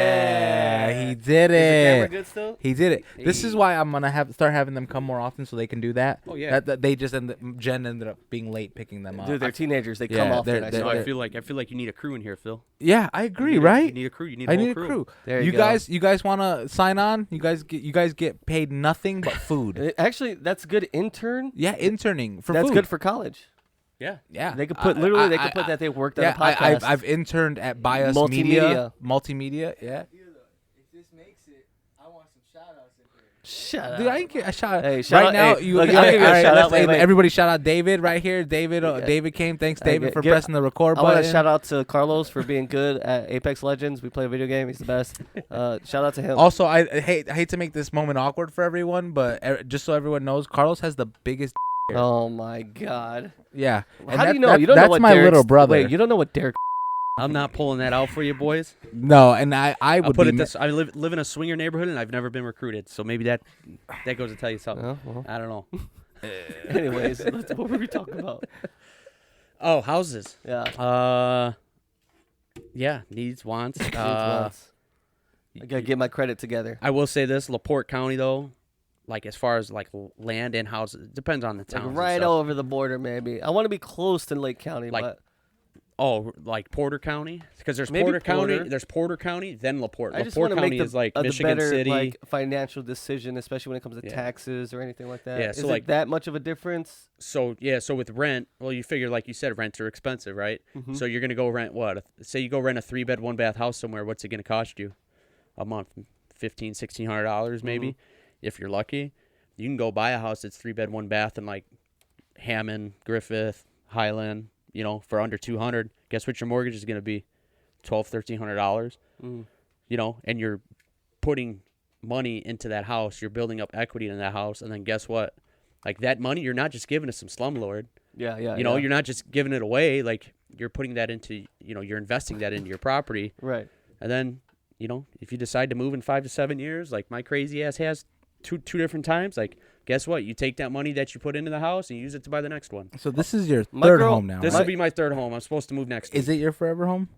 Yeah, he did Is the camera it. good still? He did it. This is why I'm gonna start having them come more often so they can do that. Oh, yeah. That they just Jen ended up being late picking them up. Dude, they're teenagers. They Yeah, come off. they're- I they're- so swear. I feel like you need a crew in here, Phil. Yeah, I agree. You Right? need a crew. You need a I whole need a crew. There you you go. guys want to sign on? You guys get paid nothing but food. Actually, that's good intern. Yeah, interning for That's food. good for college. Yeah. Yeah, They could put they could put that they worked on Yeah, a podcast. I've interned at Bias Multimedia. Multimedia. Yeah. If this makes it, I want some shout outs in here. Shut Dude, up. I ain't get a shout. Hey, shout right out- now, hey, you look, all I'll right, give you a all right, shout out. let's- Wait, wait. everybody shout out David right here. David, Okay. David came. Thanks, Hey, David, for give- pressing the record I want button. to shout out to Carlos for being good at Apex Legends. We play a video game. He's the best. Shout out to him. Also, I hate to make this moment awkward for everyone, but just so everyone knows, Carlos has the biggest. Oh my God. Yeah. And How do that- you know? that- You don't know that's what my Derek's- little brother. Wait, you don't know what Derek? I'm not pulling that out for you, boys. No, and I I'll would put be it this: I live in a swinger neighborhood, and I've never been recruited. So maybe that goes to tell you something. Oh, well. I don't know. Anyways, what were we talking about? Oh, houses. Yeah. Yeah, needs, wants. Needs, wants. I gotta get my credit together. I will say this: LaPorte County, though, like as far as like land and houses, it depends on the Like town. right over the border, maybe. I want to be close to Lake County, Like, but Oh, like Porter County, because there's Maybe Porter County, Porter. there's Porter County, then LaPorte. I just LaPorte want to County make is like the Michigan better City. like financial decision, especially when it comes to Yeah. taxes or anything like that. Yeah, Is so, it like- that much of a difference? So with rent, well, you figure like you said, rents are expensive, right? Mhm. So you're gonna go rent what? Say you go rent a 3-bed, 1-bath house somewhere. What's it gonna cost you a month? $1,500-$1,600 maybe, Mm-hmm. if you're lucky. You can go buy a house that's 3-bed, 1-bath in like Hammond, Griffith, Highland, for under $200. Guess what your mortgage is gonna be? $1,200-$1,300. Mm. And you're putting money into that house. You're building up equity in that house, and then guess what? Like that money, you're not just giving to some slumlord. Yeah. You're not just giving it away. Like you're putting that into, you're investing that into your property. Right. And then, if you decide to move in 5 to 7 years, like my crazy ass has two different times, like guess what? You take that money that you put into the house and use it to buy the next one. So this is your My third girl- home now, This right? will be my third home. I'm supposed to move next Is week. it your forever home,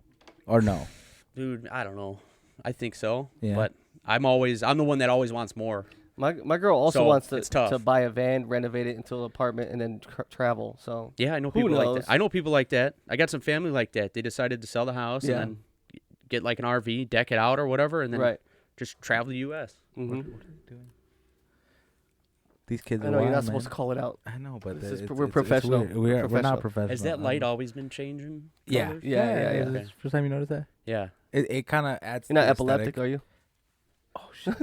or no? Dude, I don't know. I think so. Yeah. But I'm the one that always wants more. My girl also So, wants it's tough. to buy a van, renovate it into an apartment, and then travel. So Yeah, I know Who people like knows? that. I know people like that. I got some family like that. They decided to sell the house Yeah. and then get like an RV, deck it out or whatever, and then right. just travel the U.S. hmm These kids I are know you're wild, not supposed man. to call it out. I know, but This is- it's, we're it's professional. weird. We're We're professional. not professional. Has that light always been changing? Yeah, colors? Yeah. It's Okay. the First time you noticed that? Yeah. It kind of adds. You're not to the epileptic, aesthetic. are you?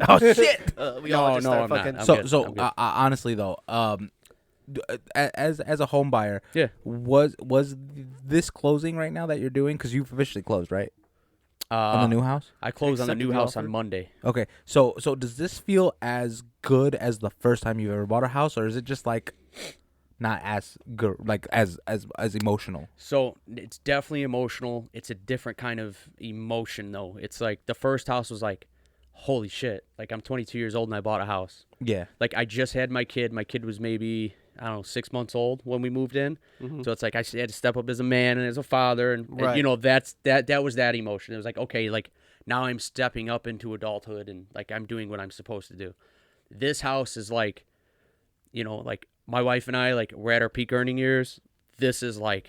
Oh shit! We all just start I'm not. fucking. I'm So good. so I'm good. honestly though, as a home buyer, Yeah. was this closing right now that you're doing? Because you've officially closed, right? On the new house. I closed on the Accepted new the house offer? on Monday. Okay, so does this feel as good as the first time you've ever bought a house, or is it just like not as good, like as emotional? So it's definitely emotional. It's a different kind of emotion though. It's like the first house was like, holy shit. Like I'm 22 years old and I bought a house. Yeah. Like I just had my kid. My kid was maybe, I don't know, 6 months old when we moved in. Mhm. So it's like I had to step up as a man and as a father, and Right. that was that emotion. It was like, okay, like now I'm stepping up into adulthood and like I'm doing what I'm supposed to do. This house is like, like my wife and I, like we're at our peak earning years. This is like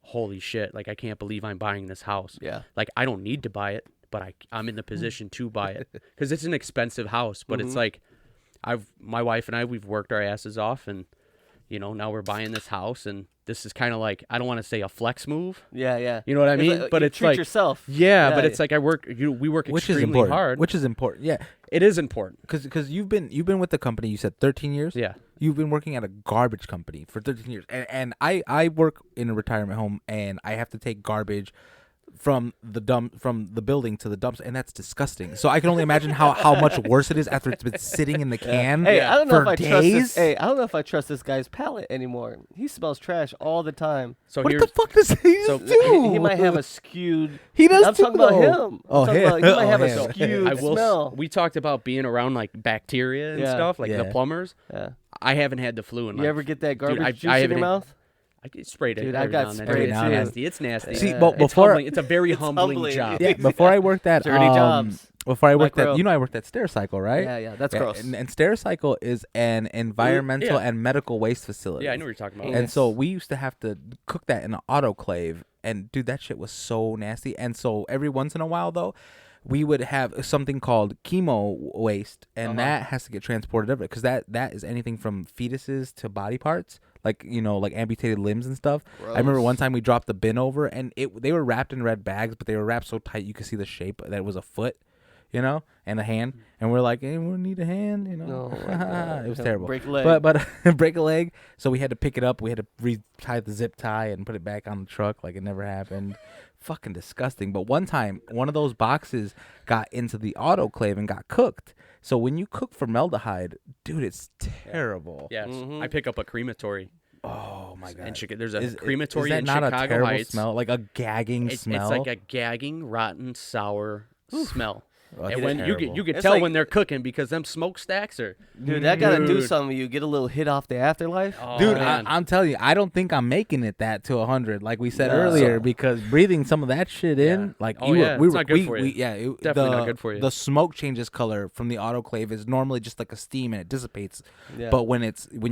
holy shit. Like I can't believe I'm buying this house. Yeah. Like I don't need to buy it, but I'm in the position to buy it because it's an expensive house. But it's like my wife and I, we've worked our asses off, and now we're buying this house, and this is kind of like, I don't want to say a flex move. Yeah. You know what I mean? But you it's treat like yourself. Yeah, Yeah, but it's like we work Which is extremely important. hard. Which is important. Yeah, It is important. because you've been with the company. You said 13 years. Yeah. You've been working at a garbage company for 13 years, and I work in a retirement home, and I have to take garbage from the building to the dumps, and that's disgusting. So I can only imagine how much worse it is after it's been sitting in the can. Hey, I don't know for if I trust days. this. Hey, I don't know if I trust this guy's palate anymore. He smells trash all the time. So What here's the fuck does he so do? He might have a skewed. He does I'm too, talking about though. him. Oh, I'm talking him. about, he might have Oh, a him. skewed I will. smell. We talked about being around like bacteria and Yeah. stuff, like the Yeah. plumbers. Yeah. I haven't had the flu in You like, ever get that garbage I juice in your haven't- mouth? I get sprayed it. Dude, I every got now and then. sprayed It's too. nasty. It's nasty. See, Yeah. but It's before humbling. It's a very humbling humbling. job. yeah, before I worked at Dirty jobs. before I worked Micro. at I worked at Stericycle, right? Yeah. That's gross. And Stericycle is an environmental Yeah. and medical waste facility. Yeah, I know what you're talking about. And so we used to have to cook that in an autoclave, and dude, that shit was so nasty. And so every once in a while, though, we would have something called chemo waste, and that has to get transported over, because that is anything from fetuses to body parts, like like amputated limbs and stuff. I remember Gross. one time we dropped the bin over, and they were wrapped in red bags, but they were wrapped so tight you could see the shape that it was a foot, and a hand, and we're like, hey, we need a hand, Oh my God. It was terrible. Break a leg. But break a leg. So we had to pick it up. We had to retie the zip tie and put it back on the truck like it never happened. Fucking disgusting. But one time, one of those boxes got into the autoclave and got cooked. So when you cook formaldehyde, dude, it's terrible. Yes, Mhm. I pick up a crematory. Oh my god. There's a Is crematory that in not Chicago a terrible Heights. smell? Like a gagging It's smell. like a gagging, rotten, sour smell. Oh, And it's when you terrible. can It's tell like- when they're cooking because them smokestacks are. Dude, that gotta do Dude. something. You get a little hit off the afterlife. Oh, Dude, man. I'm telling you, I don't think I'm making it that to 100, like we said No. earlier, because breathing some of that shit in, Yeah. like Oh, you yeah, were, we it's were, not good for you. Definitely not good for you. The smoke changes color from the autoclave is normally just like a steam and it dissipates. Yeah. But when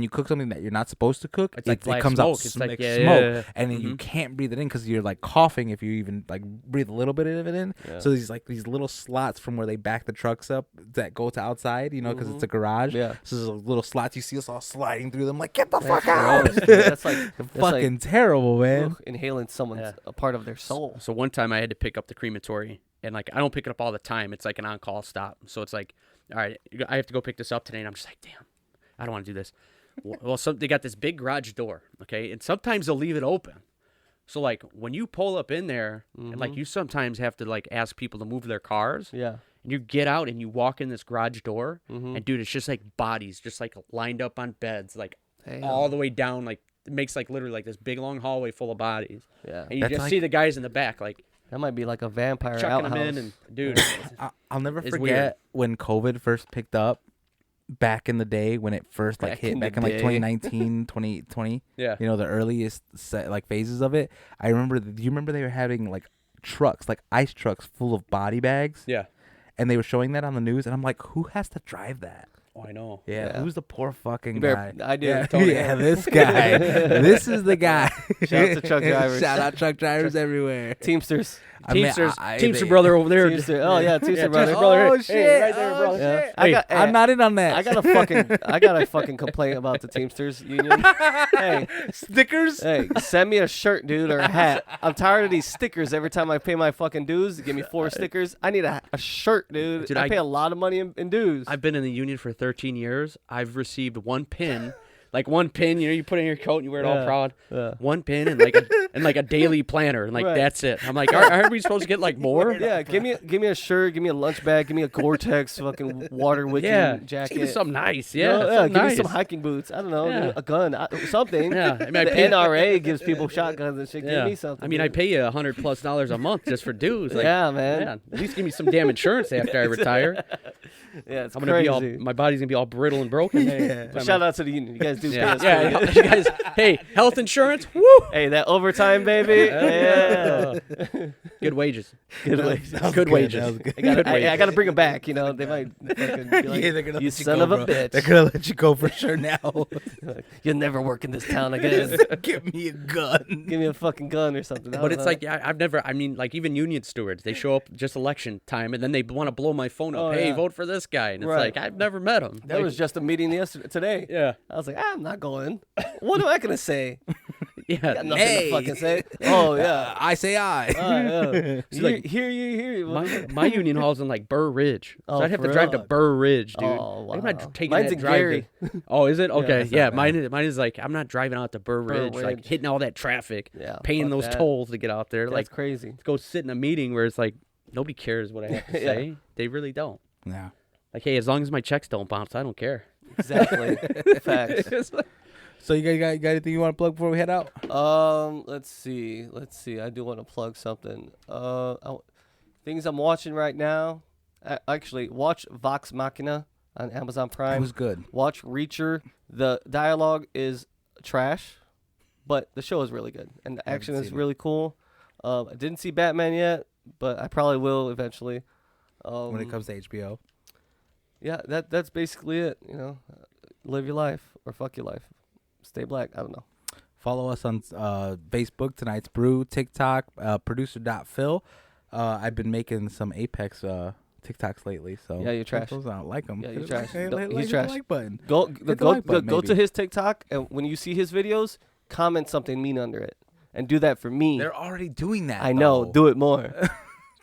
you cook something that you're not supposed to cook, It's like it black comes smoke. out It's smoke, like, yeah, smoke, yeah, yeah. and then you can't breathe it in because you're like coughing if you even like breathe a little bit of it in. Yeah. So these little slots from where they back the trucks up that go to outside, because it's a garage. Yeah. So there's little slots. You see us all sliding through them, like get the That's fuck out. gross, dude. That's like Fucking terrible, man. inhaling someone's Yeah. a part of their soul. So one time I had to pick up the crematory, and like I don't pick it up all the time. It's like an on-call stop. So it's like, all right, I have to go pick this up today, and I'm just like, damn, I don't want to do this. Well, they got this big garage door, okay, and sometimes they'll leave it open. So like when you pull up in there, and like you sometimes have to like ask people to move their cars. Yeah. And you get out and you walk in this garage door, and dude, it's just like bodies, just like lined up on beds, like Damn. all the way down, like it makes like literally like this big long hallway full of bodies. Yeah. And you That's just like- see the guys in the back, like That might be like a vampire chucking outhouse. them in, and dude, I'll never It's forget weird. when COVID first picked up back in the day when it first like Back hit in back the in like day. 2019, 2020. yeah, The earliest like phases of it. I remember. Do you remember they were having like trucks, like ice trucks full of body bags? yeah. And they were showing that on the news, and I'm like, who has to drive that? Oh, I know. Yeah, Yeah. who's the poor fucking You guy? better- I do. Yeah, Tony. yeah, this guy. This is the guy. Shout out to truck drivers. Shout out truck drivers everywhere. Teamsters. I mean, Teamsters, I- Teamster they- brother over there. Teamster. Oh yeah, Teamster Yeah, brother. Teamster brother. Oh Hey, shit! right there, oh, brother. Yeah. shit. I got. I'm not in on that. I got a fucking complaint about the Teamsters union. Hey, stickers. hey, send me a shirt, dude, or a hat. I'm tired of these stickers. Every time I pay my fucking dues, give me 4 stickers. I need a shirt, dude. Dude, I pay a lot of money in dues. I've been in the union for 13 years. I've received one pin, like one pin. You put it in your coat and you wear it all Yeah. proud. Yeah. One pin and like a daily planner, and like Right. that's it. I'm like, aren't we supposed to get like more? Yeah, give me a shirt, give me a lunch bag, give me a Gore-Tex fucking water wicking Yeah, jacket. give me something nice. You Yeah, know, something give nice. me some hiking boots. I don't know, Yeah. a gun, something. Yeah, I mean, I the pay- NRA gives people shotguns and shit. Give Yeah. me something. I mean, I dude. pay you $100+ a month just for dues. Like, Yeah, man. yeah, at least give me some damn insurance after I retire. Yeah, it's I'm gonna crazy. be all, my body's gonna be all brittle and broken. But shout out to the union. You guys do Yeah, pay us. yeah. You guys, hey, health insurance. Woo! Hey, that overtime, baby. Yeah. Good wages. Good wages. That was Good good. wages. That was good. I gotta bring them back. You know, they might fucking be like, Yeah, they're gonna you let son go, of a bro. bitch. They're gonna let you go for sure now. You'll never work in this town again. Give me a gun. Give me a fucking gun or something. I But don't it's know. like I've never. I mean, like even union stewards, they show up just election time, and then they want to blow my phone up. Oh, Hey, yeah. vote for this guy, and it's Right. like I've never met him. There was just a meeting today. Yeah, I was like, I'm not going. What am I gonna say? yeah. Got nothing Hey. to fucking say. Oh yeah. I say I. Yeah. See, like, Hear you. My union hall's in like Burr Ridge, so Oh, I'd have for to drive to real? Burr Ridge, dude. Oh, I'm wow. not taking Mine's that in drive. Gary. Oh, is it? Okay, that's yeah. not Mine is like I'm not driving out to Burr Ridge, like Ridge. hitting all that traffic, Yeah, paying fuck those that. tolls to get out there. That's Like crazy. to go sit in a meeting where it's like nobody cares what I have to Yeah. say. They really don't. Yeah. Like, hey, as long as my checks don't bounce, I don't care. Exactly. Facts. It's like- So you got anything you want to plug before we head out? Let's see. I do want to plug something. Things I'm watching right now. Actually, watch Vox Machina on Amazon It Prime. was good. Watch Reacher. The dialogue is trash, but the show is really good, and the action is seen it. really cool. I didn't see Batman yet, but I probably will eventually. When it comes to HBO. Yeah, that's basically it. You know, live your life or fuck your life. Stay black. I don't know. Follow us on Facebook, Tonight's Brew, TikTok, producer.phil. I've been making some Apex TikToks lately, so Yeah, you're trash. those I don't like them. Yeah, you're trash. Hit No, the he's trash. like button. Go Hit the go like button, go to maybe. his TikTok, and when you see his videos, comment something mean under it, and do that for me. They're already doing that. I know. though. Do it more.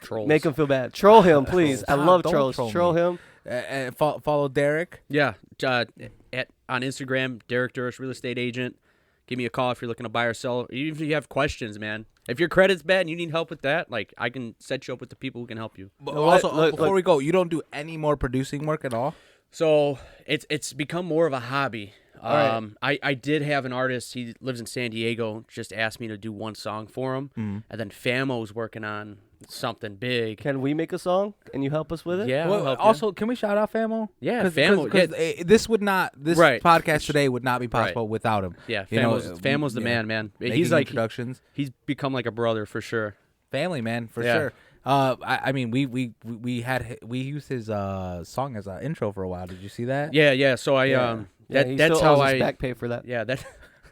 Trolls. Make him feel bad. Troll him, please. I Stop, love don't trolls. troll Troll me. him. Follow Derek. Yeah, on Instagram, Derek Durish, real estate agent. Give me a call if you're looking to buy or sell. Even if you have questions, man. If your credit's bad and you need help with that, like I can set you up with the people who can help you. But know what? also, Look, before look. we go, you don't do any more producing work at all? So it's become more of a hobby. right. I did have an artist. He lives in San Diego. Just asked me to do one song for him, and then Famo's working on something big. Can we make a song and you help us with it? Yeah. I'll Well, help you. also, can we shout out Famo? Yeah, 'Cause- Famo. 'cause, this would not. This Right. podcast today would not be possible without him. Yeah, You know, Famo's the yeah. man. Making He's like introductions. he's become like a brother for sure. Family man for Yeah. sure. I mean, we used his song as an intro for a while. Did you see that? Yeah. So I Yeah, he that's still how owes us I back pay for that. yeah that.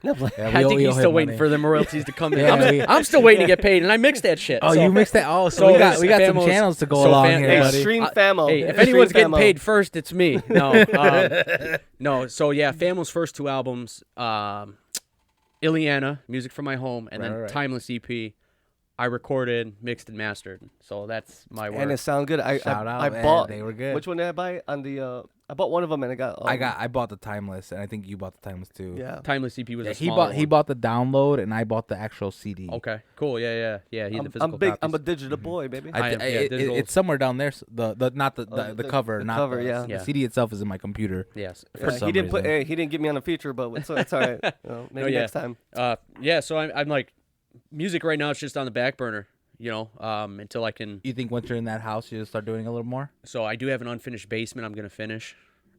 No, I'm like, Yeah, I we think owe he's him still waiting money. for them royalties to come in. Yeah, I'm still waiting to get paid, and I mixed that shit. Oh, so, you mixed that. Oh, so so we got some Famo's- channels to go so along Fam- here, hey, buddy. Extreme Famo. Hey, if Extreme anyone's getting Famo. paid first, it's me. No, no. So yeah, Famo's first 2 albums, Ileana, Music from My Home, and then Right. Timeless EP. I recorded, mixed, and mastered. So that's my work. And it sound good. I Shout out, I man, bought. they were good. Which one did I buy? On the I bought one of them and I got. I bought the Timeless, and I think you bought the Timeless too. Yeah. Timeless EP was Yeah, a he smaller bought one. the download, and I bought the actual CD. Okay, cool. Yeah. He had the I'm physical big. copies. I'm a digital boy, baby. I am, yeah, digital's- It's somewhere down there. The not the Oh, the cover, the not cover, the, yeah. The Yeah. CD itself is in my computer. Yes. For some he didn't put. reason. He didn't get me on a feature, but it's all right. Maybe yeah. next time. Yeah. So I'm like, music right now. It's just on the back burner. Until I can. You think once you're in that house, you just start doing a little more? So I do have an unfinished basement. I'm gonna finish,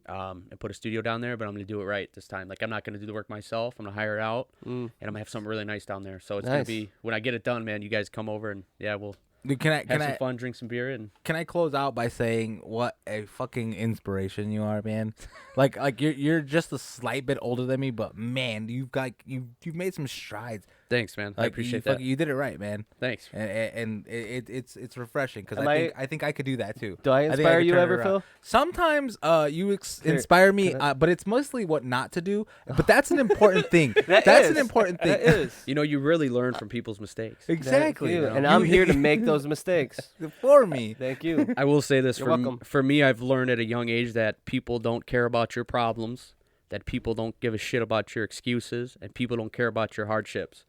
and put a studio down there. But I'm gonna do it right this time. Like I'm not gonna do the work myself. I'm gonna hire it out, and I'm gonna have something really nice down there. So it's gonna Nice. be when I get it done, man. You guys come over and we'll Dude, can have some I fun, drink some beer, and can I close out by saying what a fucking inspiration you are, man? like you're just a slight bit older than me, but man, you've made some strides. thanks, man. I Like appreciate that. You did it right, man. Thanks. And it's refreshing because Am I think I could do that too. Do I think inspire could you turn it ever, around. Phil? Sometimes you Here, inspire me, can I- but it's mostly what not to do. But that's an important thing. That That's is. an important thing. That is. You really learn from people's mistakes. Exactly. Thank you. you know? And I'm here to make those mistakes. for me. Thank you. I will say this You're for welcome. for me, I've learned at a young age that people don't care about your problems, that people don't give a shit about your excuses, and people don't care about your hardships.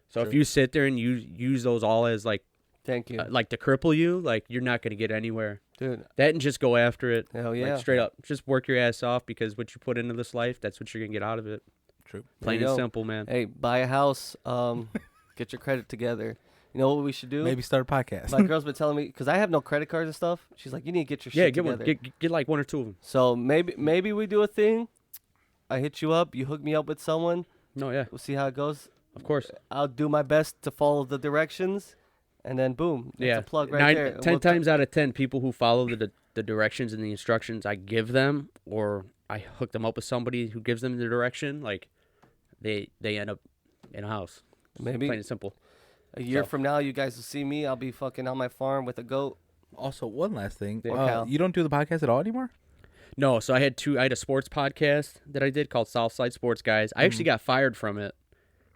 So if you sit there and you use those all as like Thank you, like to cripple you, like you're not gonna get anywhere. dude. That and just go after it. Hell Like, yeah. straight up, just work your ass off because what you put into this life, that's what you're gonna get out of it. True. Plain you and go. simple, man. Hey, buy a house. Get your credit together. You know what we should do? Maybe start a podcast. My girl's been telling me because I have no credit cards and stuff. She's like, you need to get your Yeah, shit get together. one. Get like 1 or 2 of them. So maybe we do a thing. I hit you up. You hook me up with someone. No, yeah, We'll see how it goes. of course. I'll do my best to follow the directions, and then boom, that's Yeah, a plug right there. And 10 we'll times out of 10, people who follow the directions and the instructions I give them, or I hook them up with somebody who gives them the direction, like they end up in a house. maybe Plain and simple. a year so. from now, you guys will see me. I'll be fucking on my farm with a goat. Also, one last thing. Or Cal. You don't do the podcast at all anymore? No, so I had a sports podcast that I did called Southside Sports Guys. I actually got fired from it.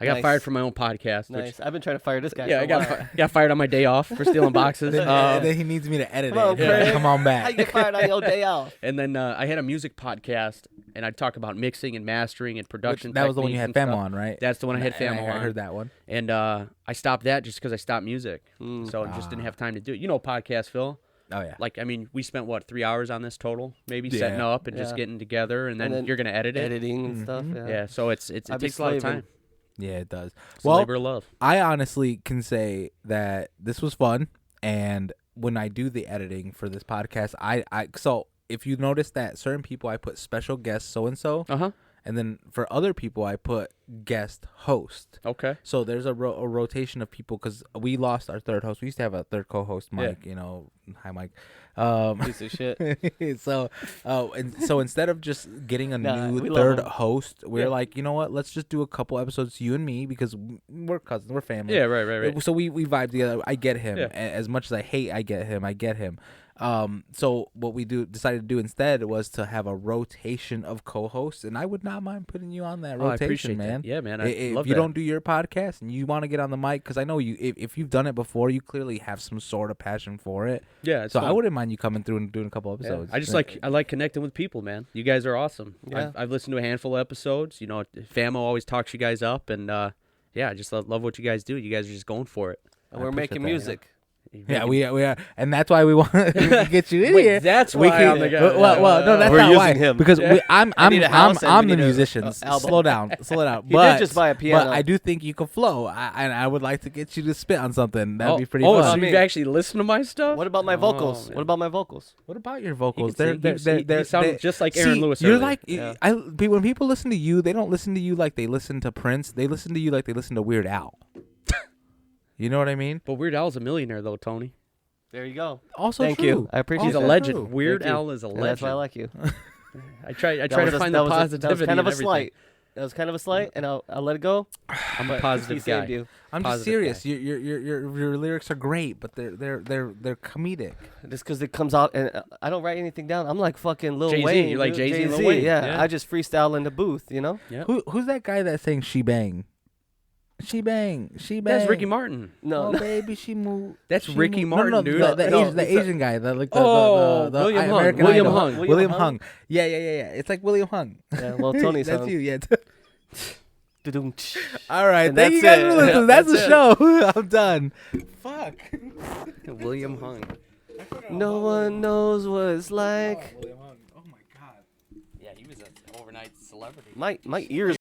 I got Nice. fired from my own podcast. Nice. I've been trying to fire this guy. Yeah, for I a got while. got fired on my day off for stealing boxes. Then he needs me to edit Come on, it. Craig. Come on How back. you get fired on your day off? And then I had a music podcast, and I'd talk about mixing and mastering and production. That was the one you had techniques and Famo stuff. on, right? That's the one I had And Famo I on. heard that one. And I stopped that just because I stopped music. Mm. So I just didn't have time to do it. You know podcast, Phil. Oh yeah. Like, I mean, we spent, 3 hours on this total? Maybe Yeah. setting up and just Yeah. getting together, and then, then you're going to edit it. Editing and stuff. Mhm. Yeah, so it I'd be takes a lot of slaving. time. Yeah, it does. It's a Well, labor of love. I honestly can say that this was fun, and when I do the editing for this podcast, so if you notice that certain people I put special guest so and so, Uh-huh. and then for other people I put guest host. Okay. So there's a rotation of people because we lost our third host. We used to have a third co-host, Mike. You know, hi Mike. Piece of shit. so instead of just getting a Nah, we new love third him. host, we're Yeah. like, you know what? Let's just do a couple episodes, you and me, because we're cousins, we're family. Yeah, right. So we vibe together. I get him. Yeah. As much as I hate, I get him. So what we decided to do instead was to have a rotation of co-hosts, and I would not mind putting you on that Oh, I rotation, appreciate man. that. Yeah, man. I If love you that. don't do your podcast and you want to get on the mic, because I know you, if you've done it before, you clearly have some sort of passion for it. Yeah, it's So fun. I wouldn't mind you coming through and doing a couple Yeah. episodes. I like connecting with people, man. You guys are awesome. Yeah. I've listened to a handful of episodes. You know, Famo always talks you guys up, and yeah, I just love what you guys do. You guys are just going for it. And I we're appreciate making that, yeah. music. Yeah, we are, and that's why we want to get you in Wait, here. that's We why can- I'm the guy. Well, no, that's We're not why. using him. Because Yeah. I'm need a house and I'm we the need a- musicians. a album. Slow down. He But did just buy a piano. But I do think you can flow. I would like to get you to spit on something. That'd be pretty Oh, fun. so you've actually listened to my stuff? What about my vocals? man. What about my vocals? What about your vocals? He sounded just like Aaron see, Lewis You're earlier. like Yeah. when people listen to you, they don't listen to you like they listen to Prince. They listen to you like they listen to Weird Al. You know what I mean? But Weird Al's a millionaire, though, Tony. There you go. Also Thank true. you. I appreciate He's a that. legend. true. Weird Thank you. Al is a And legend. that's why I like you. I try That to was a- find that the was a- positivity That was kind of in a everything. slight. That was kind of a slight, and I'll let it go. I'm a But positive he saved guy. you. I'm just Positive serious. guy. Your lyrics are great, but they're comedic. Just because it comes out, and I don't write anything down. I'm like fucking Lil Jay-Z. Wayne. You're like dude. Jay-Z and Lil Jay-Z, Wayne. Yeah. Yeah. I just freestyle in the booth, you know? Yep. Who's that guy that sang "She Bang"? She bang, she bang. That's Ricky Martin. No. Oh baby, she moved. That's she Ricky moved. Martin, no, dude. The, No, Asian, the it's a- Asian guy, the Oh, the William Hung. American William Idol. Hung. William Hung? Hung. Yeah. It's like William Hung. Yeah, well, Tony That's sung. you. Yeah. Du-dum. All right. And Thank you that's guys it. for listening. Yeah, That's the that's show. I'm done. Fuck. William Hung. No one knows what it's like. William Hung. Oh my god. Yeah, he was an overnight celebrity. My ears